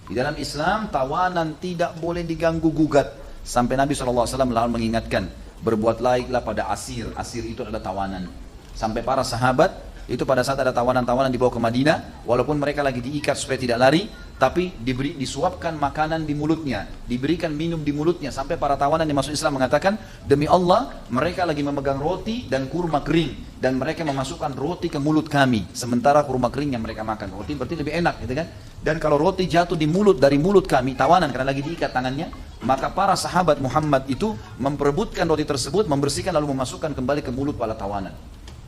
Di dalam Islam, tawanan tidak boleh diganggu gugat. Sampai Nabi SAW lalu mengingatkan, berbuat baiklah pada asir. Asir itu adalah tawanan. Sampai para sahabat, itu pada saat ada tawanan-tawanan dibawa ke Madinah, walaupun mereka lagi diikat supaya tidak lari, tapi disuapkan makanan di mulutnya, diberikan minum di mulutnya, sampai para tawanan yang masuk Islam mengatakan, demi Allah, mereka lagi memegang roti dan kurma kering, dan mereka memasukkan roti ke mulut kami, sementara kurma kering yang mereka makan. Roti berarti lebih enak, gitu kan? Dan kalau roti jatuh di mulut, dari mulut kami, tawanan karena lagi diikat tangannya, maka para sahabat Muhammad itu memperebutkan roti tersebut, membersihkan lalu memasukkan kembali ke mulut para tawanan.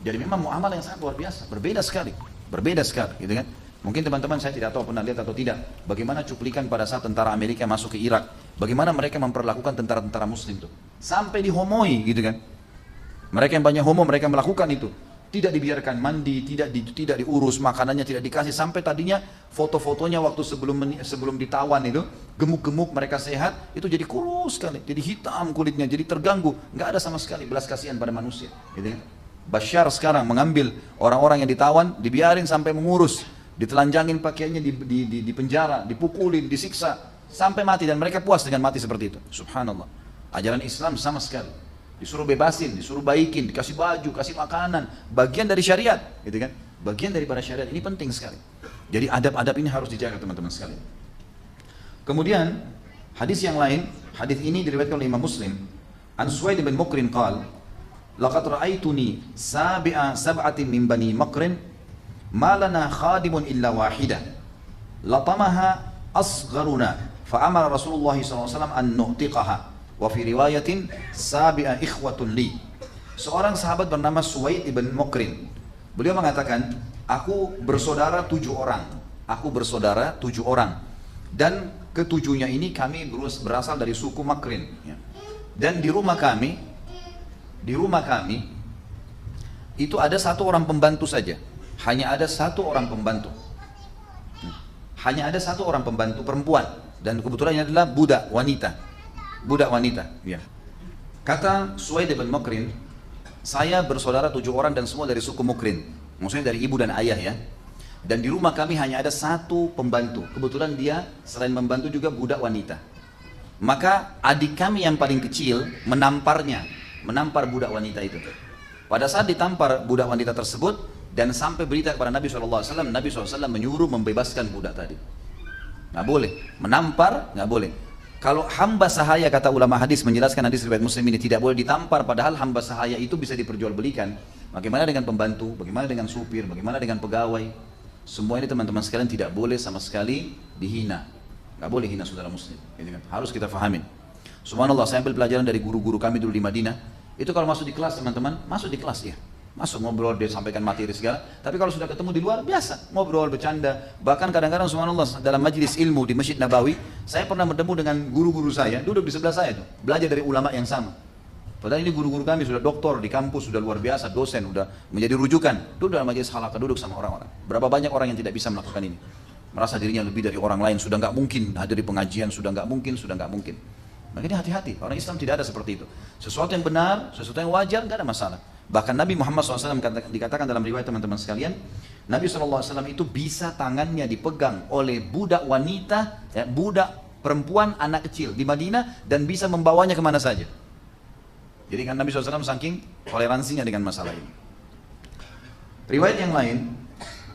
Jadi memang muamalah yang sangat luar biasa, berbeda sekali, gitu kan? Mungkin teman-teman saya tidak tahu pernah lihat atau tidak, bagaimana cuplikan pada saat tentara Amerika masuk ke Irak, bagaimana mereka memperlakukan tentara-tentara Muslim itu, sampai dihomoi, gitu kan? Mereka yang banyak homo, mereka melakukan itu, tidak dibiarkan mandi, tidak diurus, makanannya tidak dikasih, sampai tadinya foto-fotonya waktu sebelum ditawan itu, gemuk-gemuk mereka sehat, itu jadi kurus sekali, jadi hitam kulitnya, jadi terganggu, nggak ada sama sekali belas kasihan pada manusia, gitu kan? Bashar sekarang mengambil orang-orang yang ditawan, dibiarin sampai mengurus, ditelanjangin pakaiannya di penjara, dipukulin, disiksa sampai mati, dan mereka puas dengan mati seperti itu. Subhanallah. Ajaran Islam sama sekali. Disuruh bebasin, disuruh baikin, dikasih baju, kasih makanan, bagian dari syariat, gitu kan? Bagian daripada syariat ini penting sekali. Jadi adab-adab ini harus dijaga teman-teman sekalian. Kemudian hadis yang lain, hadis ini diriwayatkan oleh Imam Muslim. An Suwaid bin Mukrin qala, laqad ra'aituni sab'atin min bani Maqrin ma lana khadimun illa wahidah latamaha asgharuna fa amara Rasulullah SAW an nu'tiqaha wa fi riwayatin sabi'a ikhwatun li. Seorang sahabat bernama Suwaid ibn Mukrin, beliau mengatakan, aku bersaudara 7 orang, dan ketujuhnya ini kami berasal dari suku Makrin ya. Dan di rumah kami itu ada 1 orang pembantu saja. Hanya ada 1 orang pembantu. Hanya ada 1 orang pembantu perempuan, dan kebetulan ini adalah budak wanita. Ya. Kata Suwaid bin Mukrin, saya bersaudara 7 orang dan semua dari suku Mukrin. Maksudnya dari ibu dan ayah ya. Dan di rumah kami hanya ada 1 pembantu. Kebetulan dia selain membantu juga budak wanita. Maka adik kami yang paling kecil menampar budak wanita itu. Pada saat ditampar budak wanita tersebut dan sampai berita kepada Nabi SAW, Nabi SAW menyuruh membebaskan budak tadi. Nggak boleh, menampar nggak boleh. Kalau hamba sahaya, kata ulama hadis menjelaskan hadis riwayat Muslim ini, tidak boleh ditampar, padahal hamba sahaya itu bisa diperjualbelikan. Bagaimana dengan pembantu, bagaimana dengan supir, bagaimana dengan pegawai. Semua ini teman-teman sekalian tidak boleh sama sekali dihina. Nggak boleh hina saudara muslim, harus kita fahamin. Subhanallah, saya ambil pelajaran dari guru-guru kami dulu di Madinah. Itu kalau masuk di kelas teman-teman, masuk di kelas ya, masuk ngobrol, dia sampaikan materi segala. Tapi kalau sudah ketemu di luar, biasa ngobrol, bercanda. Bahkan kadang-kadang subhanallah dalam majelis ilmu di Masjid Nabawi, saya pernah bertemu dengan guru-guru saya, duduk di sebelah saya tuh, belajar dari ulama yang sama. Padahal ini guru-guru kami sudah doktor di kampus, sudah luar biasa, dosen, sudah menjadi rujukan. Duduk dalam majelis halaqah, duduk sama orang-orang. Berapa banyak orang yang tidak bisa melakukan ini, merasa dirinya lebih dari orang lain, sudah nggak mungkin hadir di pengajian, sudah nggak mungkin. Makanya hati-hati, orang Islam tidak ada seperti itu. Sesuatu yang benar, sesuatu yang wajar, nggak ada masalah. Bahkan Nabi Muhammad SAW dikatakan dalam riwayat teman-teman sekalian, Nabi SAW itu bisa tangannya dipegang oleh budak wanita, ya, budak perempuan anak kecil di Madinah, dan bisa membawanya kemana saja. Jadi kan Nabi SAW saking toleransinya dengan masalah ini. Riwayat yang lain,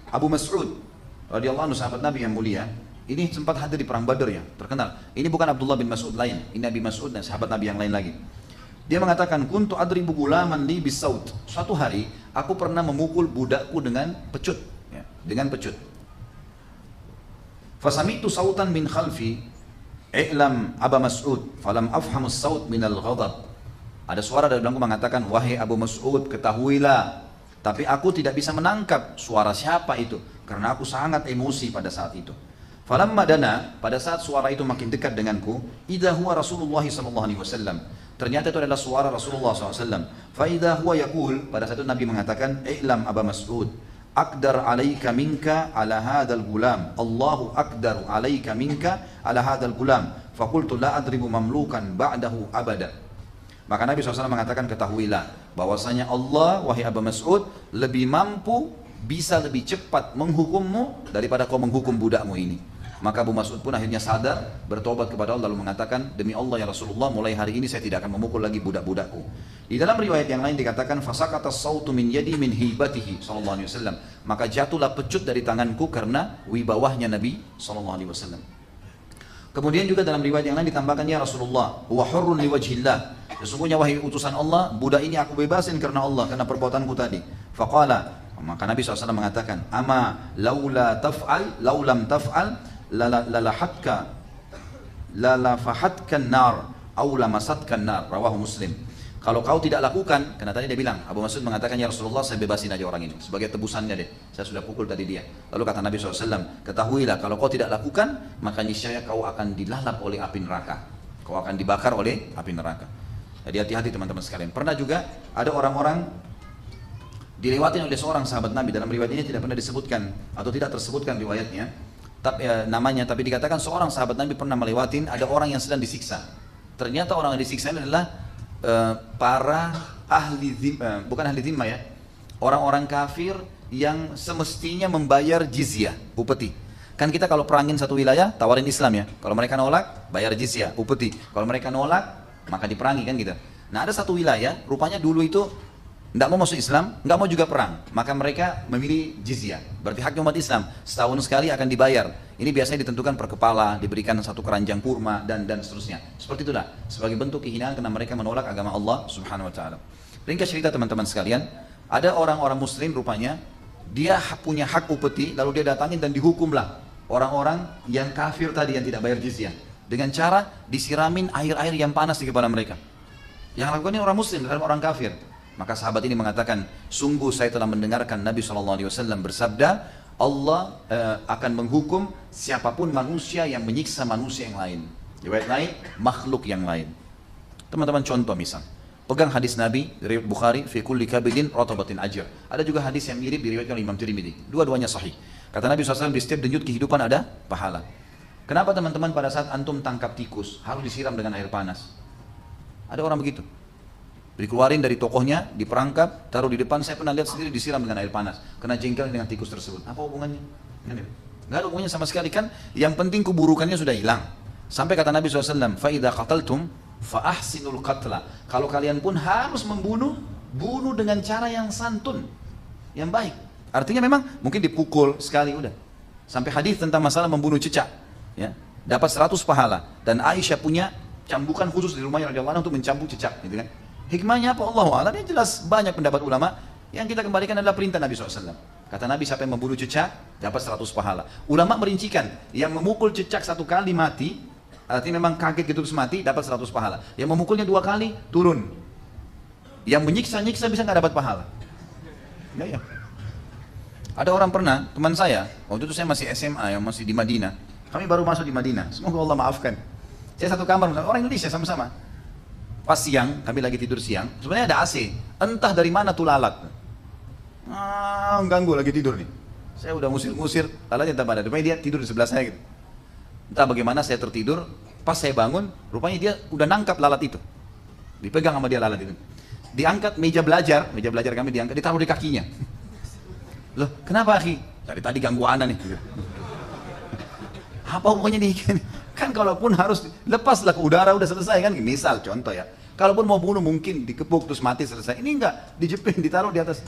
Abu Mas'ud radhiyallahu anhu, sahabat Nabi yang mulia, ini sempat hadir di perang Badar ya, terkenal. Ini bukan Abdullah bin Mas'ud lain, ini Nabi Mas'ud dan sahabat Nabi yang lain lagi. Dia mengatakan, kuntu adribu gulaman li bisaut. Suatu hari aku pernah memukul budakku dengan pecut, ya, dengan pecut. Fasami'tu sautan min khalfi, i'lam Aba Mas'ud, falam afhamus saut minal ghadab. Ada suara dari belakangku mengatakan, wahai Abu Mas'ud, ketahuilah, tapi aku tidak bisa menangkap suara siapa itu, karena aku sangat emosi pada saat itu. Falamma dana, pada saat suara itu makin dekat denganku, idza huwa Rasulullah SAW. Ternyata itu adalah suara Rasulullah SAW. Faidah huwa yaqul, pada saat itu Nabi mengatakan, "I'lam Aba Mas'ud, aqdar alaika minka ala hadzal gulam. Allahu aqdaru alaika minka ala hadzal gulam. Faqultu la adribu mamlukan ba'dahu abada." Maka Nabi SAW mengatakan, ketahuilah bahwasanya Allah, wahai Aba Mas'ud, lebih mampu, bisa lebih cepat menghukummu daripada kau menghukum budakmu ini. Maka Abu Mas'ud pun akhirnya sadar, bertobat kepada Allah lalu mengatakan, demi Allah ya Rasulullah, mulai hari ini saya tidak akan memukul lagi budak-budakku. Di dalam riwayat yang lain dikatakan, fasaqata as-sautu min yadi min hibatihi sallallahu alaihi wasallam. Maka jatuhlah pecut dari tanganku karena wibawahnya Nabi sallallahu alaihi wasallam. Kemudian juga dalam riwayat yang lain ditambahkan, ya Rasulullah, huwa hurrun liwajhillah. Sesungguhnya wahai utusan Allah, budak ini aku bebasin karena Allah, karena perbuatanku tadi. Faqala, maka Nabi SAW mengatakan, ama laula taf'al, laulam taf'al, lalahatka lalafahatkan nar au lamasatkan nar. Rawahu Muslim. Kalau kau tidak lakukan, karena tadi dia bilang, Abu Mas'ud mengatakan, ya Rasulullah, saya bebasin aja orang ini sebagai tebusannya deh, saya sudah pukul tadi dia. Lalu kata Nabi SAW, ketahuilah kalau kau tidak lakukan, maka niscaya kau akan dilalap oleh api neraka, kau akan dibakar oleh api neraka. Jadi hati-hati teman-teman sekalian. Pernah juga ada orang-orang dilewatin oleh seorang sahabat Nabi, dalam riwayat ini tidak pernah disebutkan atau tidak tersebutkan riwayatnya, namanya, tapi dikatakan seorang sahabat Nabi pernah melewatin ada orang yang sedang disiksa. Ternyata orang yang disiksa ini adalah para ahli bukan ahli dhimma ya, orang-orang kafir yang semestinya membayar jizyah, upeti. Kan kita kalau perangin satu wilayah tawarin Islam ya, kalau mereka nolak bayar jizyah, upeti. Kalau mereka nolak maka diperangi kan gitu. Nah ada satu wilayah rupanya dulu itu tidak mau masuk Islam, nggak mau juga perang, maka mereka memilih jizyah. Berarti hak umat Islam setahun sekali akan dibayar. Ini biasanya ditentukan per kepala, diberikan satu keranjang kurma dan seterusnya. Seperti itulah sebagai bentuk kehinaan karena mereka menolak agama Allah Subhanahu Wa Taala. Ringkas cerita teman-teman sekalian, ada orang-orang Muslim rupanya dia punya hak upeti, lalu dia datangin dan dihukumlah orang-orang yang kafir tadi yang tidak bayar jizyah dengan cara disiramin air-air yang panas di kepala mereka. Yang lakukan ini orang Muslim, bukan orang kafir. Maka sahabat ini mengatakan, sungguh saya telah mendengarkan Nabi SAW bersabda, Allah akan menghukum siapapun manusia yang menyiksa manusia yang lain. Riwayat lain, makhluk yang lain. Teman-teman contoh misal, pegang hadis Nabi dari Bukhari, fi kulli kabidin ratabatin ajr. Ada juga hadis yang mirip diriwayatkan oleh Imam Tirmidzi. Dua-duanya sahih. Kata Nabi SAW, di setiap denyut kehidupan ada pahala. Kenapa teman-teman pada saat antum tangkap tikus harus disiram dengan air panas? Ada orang begitu. Dikeluarin dari tokohnya, diperangkap, taruh di depan. Saya pernah lihat sendiri disiram dengan air panas, kena jengkel dengan tikus tersebut. Apa hubungannya? Nggak ada hubungannya sama sekali kan. Yang penting keburukannya sudah hilang. Sampai kata Nabi SAW, فَإِذَا قَتَلْتُمْ فَأَحْسِنُوا الْقَتْلَ. Kalau kalian pun harus membunuh, bunuh dengan cara yang santun, yang baik. Artinya memang mungkin dipukul sekali udah. Sampai hadis tentang masalah membunuh cicak, ya, dapat 100 pahala. Dan Aisyah punya cambukan khusus di rumahnya radhiyallahu anha untuk mencambuk cicak, gitu kan. Hikmahnya apa? Allahu a'lam. Yang jelas banyak pendapat ulama. Yang kita kembalikan adalah perintah Nabi SAW. Kata Nabi, siapa yang membunuh cicak dapat 100 pahala. Ulama merincikan, yang memukul cicak 1 kali mati, artinya memang kaget gitu terus mati, dapat 100 pahala. Yang memukulnya 2 kali turun. Yang menyiksa-nyiksa bisa nggak dapat pahala. Ya. Ada orang pernah, teman saya, waktu itu saya masih SMA, yang masih di Madinah. Kami baru masuk di Madinah. Semoga Allah maafkan. Saya satu kamar, orang Indonesia sama-sama. Pas siang, kami lagi tidur siang, sebenarnya ada AC, entah dari mana tuh lalat. Ganggu lagi tidur nih. Saya udah ngusir-ngusir, lalatnya tak ada. Rupanya dia tidur di sebelah saya gitu. Entah bagaimana saya tertidur, pas saya bangun, rupanya dia udah nangkap lalat itu. Dipegang sama dia lalat itu. Diangkat meja belajar kami diangkat, ditaruh di kakinya. Loh, kenapa akhi? Dari tadi ganggu ana nih. Apa hubungannya nih? Kan kalaupun harus lepaslah ke udara udah selesai kan, misal contoh ya. Kalaupun mau bunuh mungkin dikepuk terus mati selesai. Ini enggak, dijepit, ditaruh di atas.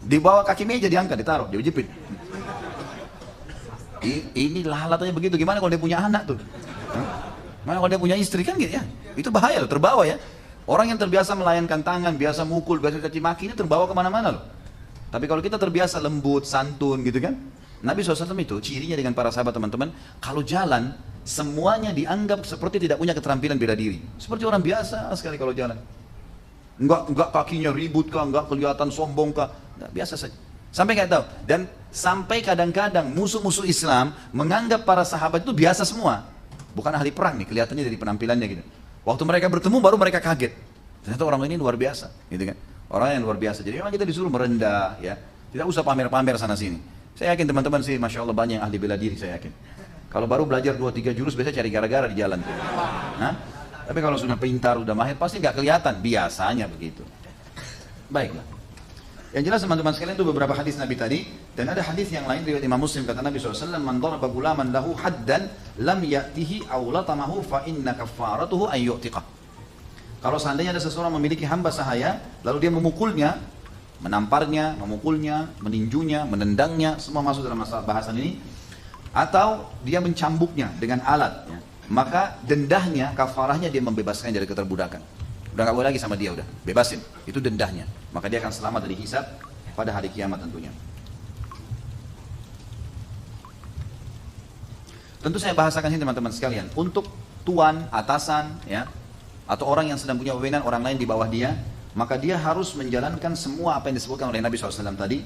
Di bawah kaki meja diangkat, ditaruh, dijepit. Ini lalat aja begitu, gimana kalau dia punya anak tuh? Mana kalau dia punya istri kan gitu ya. Itu bahaya loh, terbawa ya. Orang yang terbiasa melayankan tangan, biasa mukul, biasa caci maki ini terbawa kemana-mana loh. Tapi kalau kita terbiasa lembut, santun gitu kan. Nabi SAW itu cirinya dengan para sahabat teman-teman, kalau jalan semuanya dianggap seperti tidak punya keterampilan bela diri. Seperti orang biasa sekali kalau jalan. Enggak kakinya ribut kah, enggak kelihatan sombong kah, enggak, biasa saja. Sampai nggak tahu. Dan sampai kadang-kadang musuh-musuh Islam menganggap para sahabat itu biasa semua. Bukan ahli perang nih, kelihatannya dari penampilannya gitu. Waktu mereka bertemu baru mereka kaget. Ternyata orang ini luar biasa, gitu kan? Orang yang luar biasa. Jadi memang kita disuruh merendah, ya. Tidak usah pamer-pamer sana sini. Saya yakin teman-teman sih, masya Allah banyak yang ahli bela diri, saya yakin. Kalau baru belajar 2-3 jurus, biasanya cari gara-gara di jalan. Nah, tapi kalau sudah pintar, sudah mahir, pasti nggak kelihatan. Biasanya begitu. Baiklah. Yang jelas teman-teman sekalian itu beberapa hadis Nabi tadi. Dan ada hadis yang lain riwayat Imam Muslim, kata Nabi SAW, "Man daraba gulaman lahu haddan lam ya'tihi aw latamahu fa inna kaffaratuhu an yu'tiqah." Kalau seandainya ada seseorang memiliki hamba sahaya, lalu dia memukulnya, menamparnya, memukulnya, meninjunya, menendangnya, semua masuk dalam masalah bahasan ini, atau dia mencambuknya dengan alat, ya, maka dendahnya, kafarahnya dia membebaskan dari keterbudakan. Udah gak boleh lagi sama dia, udah bebasin, itu dendahnya. Maka dia akan selamat dari hisab pada hari kiamat tentunya. Tentu saya bahasakan ini teman-teman sekalian, untuk tuan, atasan, ya, atau orang yang sedang punya wewenang orang lain di bawah dia, maka dia harus menjalankan semua apa yang disebutkan oleh Nabi SAW tadi,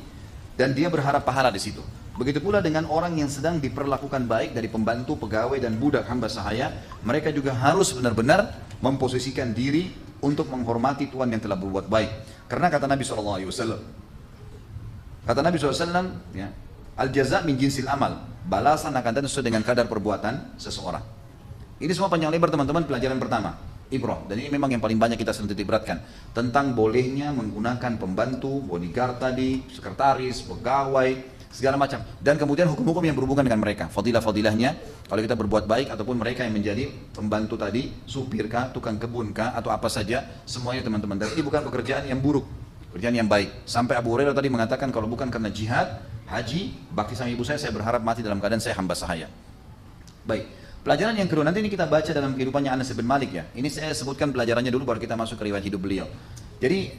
dan dia berharap pahala di situ. Begitu pula dengan orang yang sedang diperlakukan baik dari pembantu, pegawai, dan budak hamba sahaya, mereka juga harus benar-benar memposisikan diri untuk menghormati tuan yang telah berbuat baik. Karena kata Nabi SAW, ya, al-jaza min jinsil amal, balasan akan datang sesuai dengan kadar perbuatan seseorang. Ini semua panjang lebar teman-teman, pelajaran pertama, ibrah. Dan ini memang yang paling banyak kita sering titik beratkan, tentang bolehnya menggunakan pembantu, bodyguard tadi, sekretaris, pegawai, segala macam. Dan kemudian hukum-hukum yang berhubungan dengan mereka, fadilah-fadilahnya, kalau kita berbuat baik, ataupun mereka yang menjadi pembantu tadi, supir kah, tukang kebun kah, atau apa saja, semuanya teman-teman. Dan ini bukan pekerjaan yang buruk, pekerjaan yang baik. Sampai Abu Hurairah tadi mengatakan, kalau bukan karena jihad, haji, bakti sama ibu saya berharap mati dalam keadaan saya hamba sahaya. Baik. Pelajaran yang kedua, nanti ini kita baca dalam kehidupannya Anas bin Malik, ya. Ini saya sebutkan pelajarannya dulu baru kita masuk ke riwayat hidup beliau. Jadi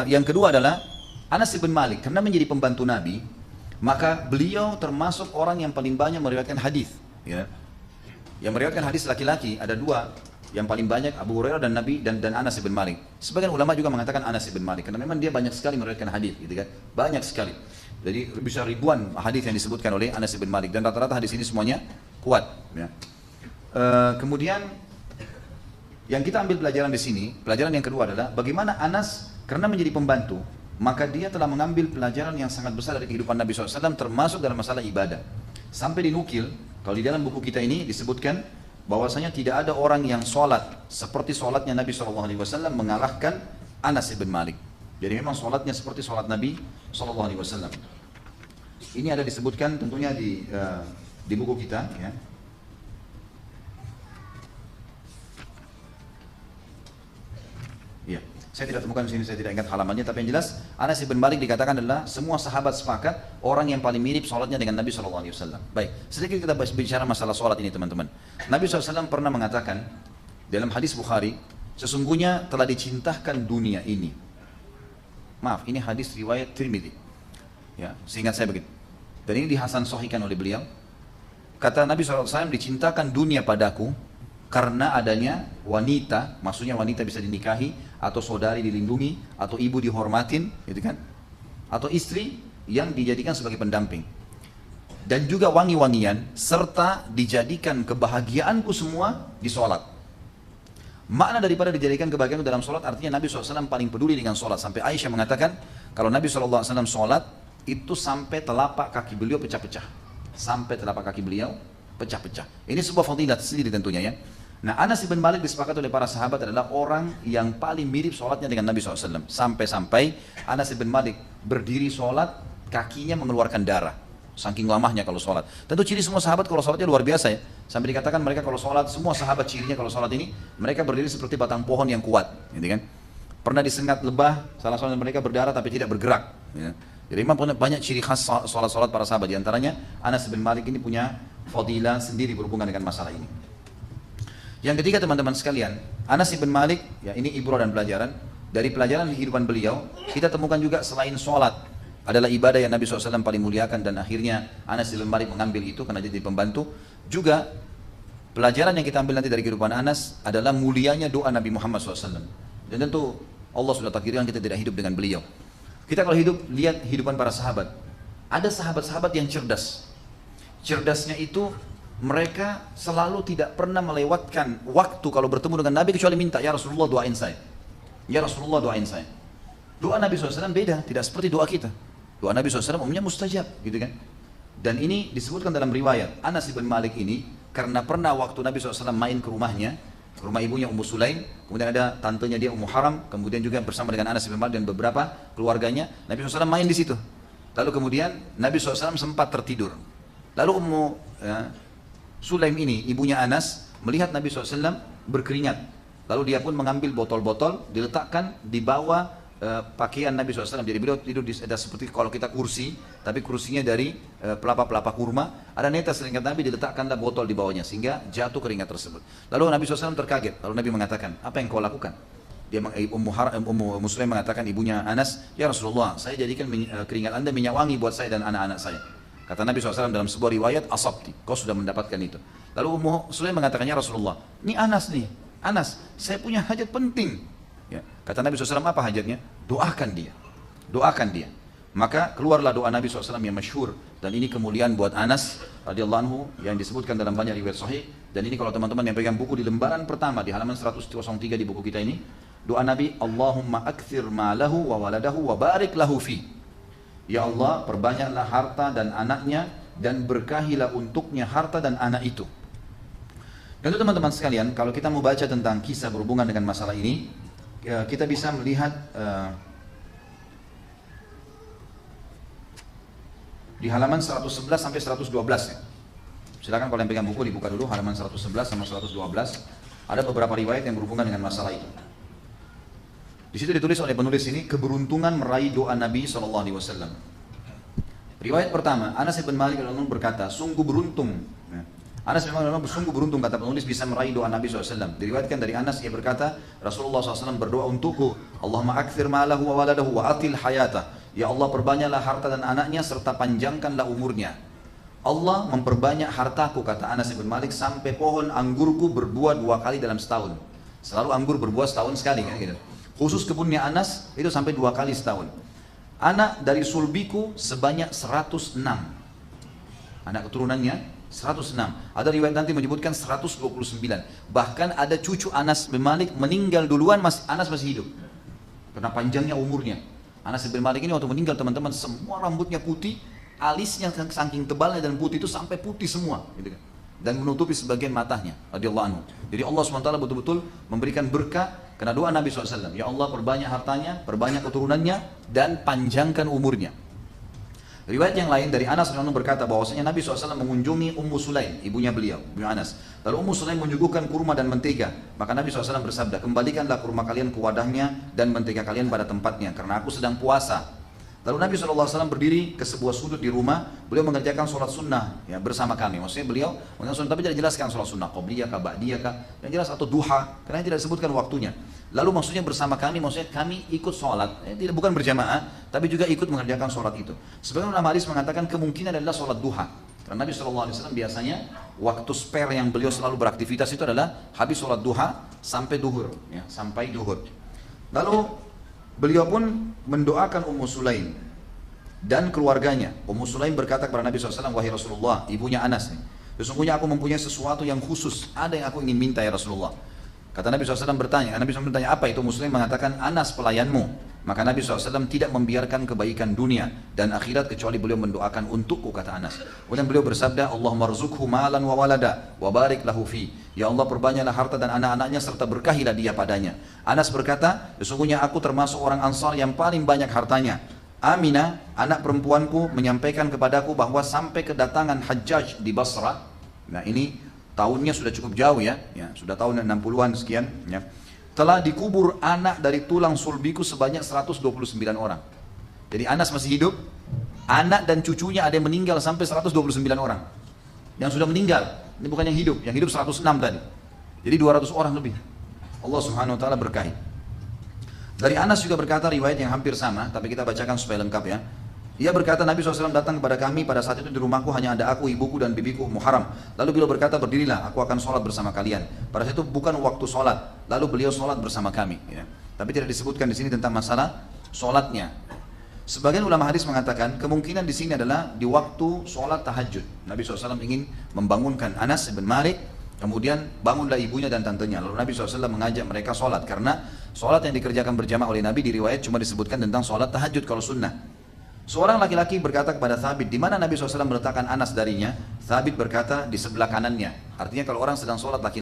yang kedua adalah Anas bin Malik, karena menjadi pembantu Nabi, maka beliau termasuk orang yang paling banyak meriwayatkan hadis, ya. Yang meriwayatkan hadis laki-laki ada dua, yang paling banyak Abu Hurairah dan Nabi dan Anas bin Malik. Sebagian ulama juga mengatakan Anas bin Malik karena memang dia banyak sekali meriwayatkan hadis, gitu kan? Banyak sekali. Jadi bisa ribuan hadis yang disebutkan oleh Anas bin Malik, dan rata-rata hadis ini semuanya kuat, ya. Kemudian yang kita ambil pelajaran di sini, pelajaran yang kedua adalah bagaimana Anas karena menjadi pembantu, maka dia telah mengambil pelajaran yang sangat besar dari kehidupan Nabi SAW, termasuk dalam masalah ibadah. Sampai dinukil, kalau di dalam buku kita ini disebutkan bahwasanya tidak ada orang yang sholat seperti sholatnya Nabi SAW mengalahkan Anas bin Malik. Jadi memang sholatnya seperti sholat Nabi SAW. Ini ada disebutkan tentunya di buku kita, ya. Ya, saya tidak temukan di sini, saya tidak ingat halamannya, tapi yang jelas Anas bin Malik dikatakan adalah semua sahabat sepakat orang yang paling mirip sholatnya dengan Nabi SAW. Baik, sedikit kita bicara masalah sholat ini teman-teman. Nabi SAW pernah mengatakan dalam hadis Bukhari, sesungguhnya telah dicintakan dunia ini. Maaf, ini hadis riwayat Tirmidzi. Ya, seingat saya begitu. Dan ini dihasan sahihkan oleh beliau. Kata Nabi SAW, dicintakan dunia padaku karena adanya wanita, maksudnya wanita bisa dinikahi, atau saudari dilindungi, atau ibu dihormatin, gitu kan? Atau istri yang dijadikan sebagai pendamping. Dan juga wangi-wangian, serta dijadikan kebahagiaanku semua di sholat. Makna daripada dijadikan kebahagiaan dalam sholat, artinya Nabi SAW paling peduli dengan sholat. Sampai Aisyah mengatakan, kalau Nabi SAW sholat, itu sampai telapak kaki beliau pecah-pecah. Sampai telapak kaki beliau pecah-pecah. Ini sebuah fadilat sendiri tentunya, ya. Nah, Anas bin Malik disepakati oleh para sahabat adalah orang yang paling mirip sholatnya dengan Nabi SAW. Sampai-sampai Anas bin Malik berdiri sholat, kakinya mengeluarkan darah. Saking lamahnya kalau sholat. Tentu ciri semua sahabat kalau sholatnya luar biasa, ya. Sampai dikatakan mereka kalau sholat, semua sahabat cirinya kalau sholat ini, mereka berdiri seperti batang pohon yang kuat, gitu kan. Pernah disengat lebah, salah seorang mereka berdarah tapi tidak bergerak, ya. Jadi memang banyak ciri khas sholat-sholat para sahabat. Di antaranya Anas bin Malik ini punya fadilah sendiri berhubungan dengan masalah ini. Yang ketiga teman-teman sekalian, Anas bin Malik, ya, ini ibrah dan pelajaran. Dari pelajaran kehidupan beliau, kita temukan juga selain sholat adalah ibadah yang Nabi SAW paling muliakan, dan akhirnya Anas bin Malik mengambil itu karena jadi pembantu. Juga pelajaran yang kita ambil nanti dari kehidupan Anas adalah mulianya doa Nabi Muhammad SAW. Dan tentu Allah sudah takdirkan kita tidak hidup dengan beliau. Kita kalau hidup, lihat kehidupan para sahabat. Ada sahabat-sahabat yang cerdas. Cerdasnya itu mereka selalu tidak pernah melewatkan waktu kalau bertemu dengan Nabi kecuali minta, ya Rasulullah doain saya. Ya Rasulullah doain saya. Doa Nabi SAW beda, tidak seperti doa kita. Doa Nabi SAW umumnya mustajab, gitu kan. Dan ini disebutkan dalam riwayat, Anas bin Malik ini, karena pernah waktu Nabi SAW main ke rumahnya, ke rumah ibunya Ummu Sulaim, kemudian ada tantenya dia Ummu Haram, kemudian juga bersama dengan Anas bin Malik dan beberapa keluarganya, Nabi SAW main di situ. Lalu kemudian Nabi SAW sempat tertidur. Lalu Ummu Sulaim ini, ibunya Anas, melihat Nabi SAW berkeringat. Lalu dia pun mengambil botol-botol, diletakkan di bawah pakaian Nabi SAW. Jadi beliau tidur ada seperti kalau kita kursi, tapi kursinya dari pelapa-pelapa kurma. Ada netes keringat Nabi, diletakkanlah botol di bawahnya sehingga jatuh keringat tersebut. Lalu Nabi SAW terkaget. Lalu Nabi mengatakan, apa yang kau lakukan? Dia Ummu Sulaim mengatakan, ibunya Anas, ya Rasulullah, saya jadikan keringat anda minyak wangi buat saya dan anak-anak saya. Kata Nabi SAW dalam sebuah riwayat, asabti, kau sudah mendapatkan itu. Lalu Ummu Sulaim mengatakan, ya Rasulullah, ini Anas nih, Anas, saya punya hajat penting. Ya. Kata Nabi SAW, apa hajatnya? Doakan dia. Doakan dia. Maka keluarlah doa Nabi SAW yang masyhur. Dan ini kemuliaan buat Anas radhiyallahu anhu yang disebutkan dalam banyak riwayat sahih. Dan ini kalau teman-teman yang pegang buku di lembaran pertama di halaman 103 di buku kita ini, doa Nabi, Allahumma akthir ma'lahu wa waladahu wa barik lahu fi. Ya Allah, perbanyaklah harta dan anaknya dan berkahilah untuknya harta dan anak itu. Dan itu teman-teman sekalian, kalau kita mau baca tentang kisah berhubungan dengan masalah ini, kita bisa melihat di halaman 111 sampai 112 ya. Silakan kalau yang pegang buku dibuka dulu halaman 111 sama 112. Ada beberapa riwayat yang berhubungan dengan masalah itu. Di situ ditulis oleh penulis ini keberuntungan meraih doa Nabi SAW. Riwayat pertama, Anas bin Malik radhiyallahu anhu berkata, sungguh beruntung. Anas bin Malik sungguh beruntung, kata penulis, bisa meraih doa Nabi SAW. Diriwayatkan dari Anas, ia berkata, Rasulullah SAW berdoa untukku, Allahumma akthir ma'lahu wa waladahu wa atil hayata. Ya Allah, perbanyaklah harta dan anaknya serta panjangkanlah umurnya. Allah memperbanyak hartaku, kata Anas bin Malik, sampai pohon anggurku berbuah 2 kali dalam setahun. Selalu anggur berbuah setahun sekali kan gitu. Khusus kebunnya Anas itu sampai 2 kali setahun. Anak dari sulbiku sebanyak 106. Anak keturunannya 106. Ada riwayat nanti menyebutkan 129. Bahkan ada cucu Anas bin Malik meninggal duluan, Anas masih hidup. Karena panjangnya umurnya. Anas bin Malik ini waktu meninggal teman-teman, semua rambutnya putih, alisnya saking tebalnya dan putih itu sampai putih semua, gitu kan. Dan menutupi sebagian matanya, radhiyallahu anhu. Jadi Allah SWT betul-betul memberikan berkah karena doa Nabi SAW. Ya Allah, perbanyak hartanya, perbanyak keturunannya, dan panjangkan umurnya. Riwayat yang lain dari Anas radhiyallahu anhu berkata bahwasanya Nabi SAW mengunjungi Ummu Sulaim, ibunya beliau, ibunya Anas. Lalu Ummu Sulaim menyuguhkan kurma dan mentega. Maka Nabi SAW bersabda, kembalikanlah kurma kalian ke wadahnya dan mentega kalian pada tempatnya, karena aku sedang puasa. Lalu Nabi SAW berdiri ke sebuah sudut di rumah, beliau mengerjakan sholat sunnah ya, bersama kami. Maksudnya beliau mengerjakan sunnah, tapi tidak dijelaskan sholat sunnah, qobliyah kah, ba'diyah kah, yang jelas atau duha, karena tidak disebutkan waktunya. Lalu maksudnya bersama kami, maksudnya kami ikut sholat, tidak bukan berjamaah, tapi juga ikut mengerjakan sholat itu. Sebagian ulama hadis mengatakan kemungkinan adalah sholat duha. Karena Nabi SAW biasanya waktu spare yang beliau selalu beraktivitas itu adalah habis sholat duha sampai duhur, ya, sampai duhur. Lalu beliau pun mendoakan Ummu Sulaim dan keluarganya. Ummu Sulaim berkata kepada Nabi SAW, wahai Rasulullah, ibunya Anas nih, sesungguhnya aku mempunyai sesuatu yang khusus, ada yang aku ingin minta ya Rasulullah. Kata Nabi SAW bertanya, apa itu? Muslim mengatakan, Anas pelayanmu. Maka Nabi SAW tidak membiarkan kebaikan dunia dan akhirat kecuali beliau mendoakan untukku, kata Anas. Kemudian beliau bersabda, Allahumma rzuqhu malan wa walada wa barik lahu fi. Ya Allah, perbanyaklah harta dan anak-anaknya serta berkahilah dia padanya. Anas berkata, sesungguhnya aku termasuk orang Ansar yang paling banyak hartanya. Aminah, anak perempuanku, menyampaikan kepadaku bahwa sampai kedatangan Hajjaj di Basra. Nah ini tahunnya sudah cukup jauh ya, sudah tahun 60-an sekian ya. Telah dikubur anak dari tulang sulbiku sebanyak 129 orang. Jadi Anas masih hidup, anak dan cucunya ada yang meninggal sampai 129 orang. Yang sudah meninggal, ini bukan yang hidup 106 tadi. Jadi 200 orang lebih. Allah Subhanahu wa taala berkahi. Dari Anas juga berkata riwayat yang hampir sama, tapi kita bacakan supaya lengkap ya. Ia berkata, Nabi SAW datang kepada kami pada saat itu di rumahku hanya ada aku, ibuku dan bibiku Ummu Haram. Lalu beliau berkata, berdirilah, aku akan sholat bersama kalian. Pada saat itu bukan waktu sholat, lalu beliau sholat bersama kami. Ya. Tapi tidak disebutkan di sini tentang masalah sholatnya. Sebagian ulama hadis mengatakan kemungkinan di sini adalah di waktu sholat tahajud. Nabi SAW ingin membangunkan Anas bin Malik, kemudian bangunlah ibunya dan tantenya. Lalu Nabi SAW mengajak mereka sholat karena Sholat yang dikerjakan berjamaah oleh Nabi di riwayat cuma disebutkan tentang sholat tahajud kalau sunnah. Seorang laki-laki berkata kepada Thabit, di mana Nabi SAW meletakkan Anas darinya? Thabit berkata, di sebelah kanannya. Artinya kalau orang sedang sholat laki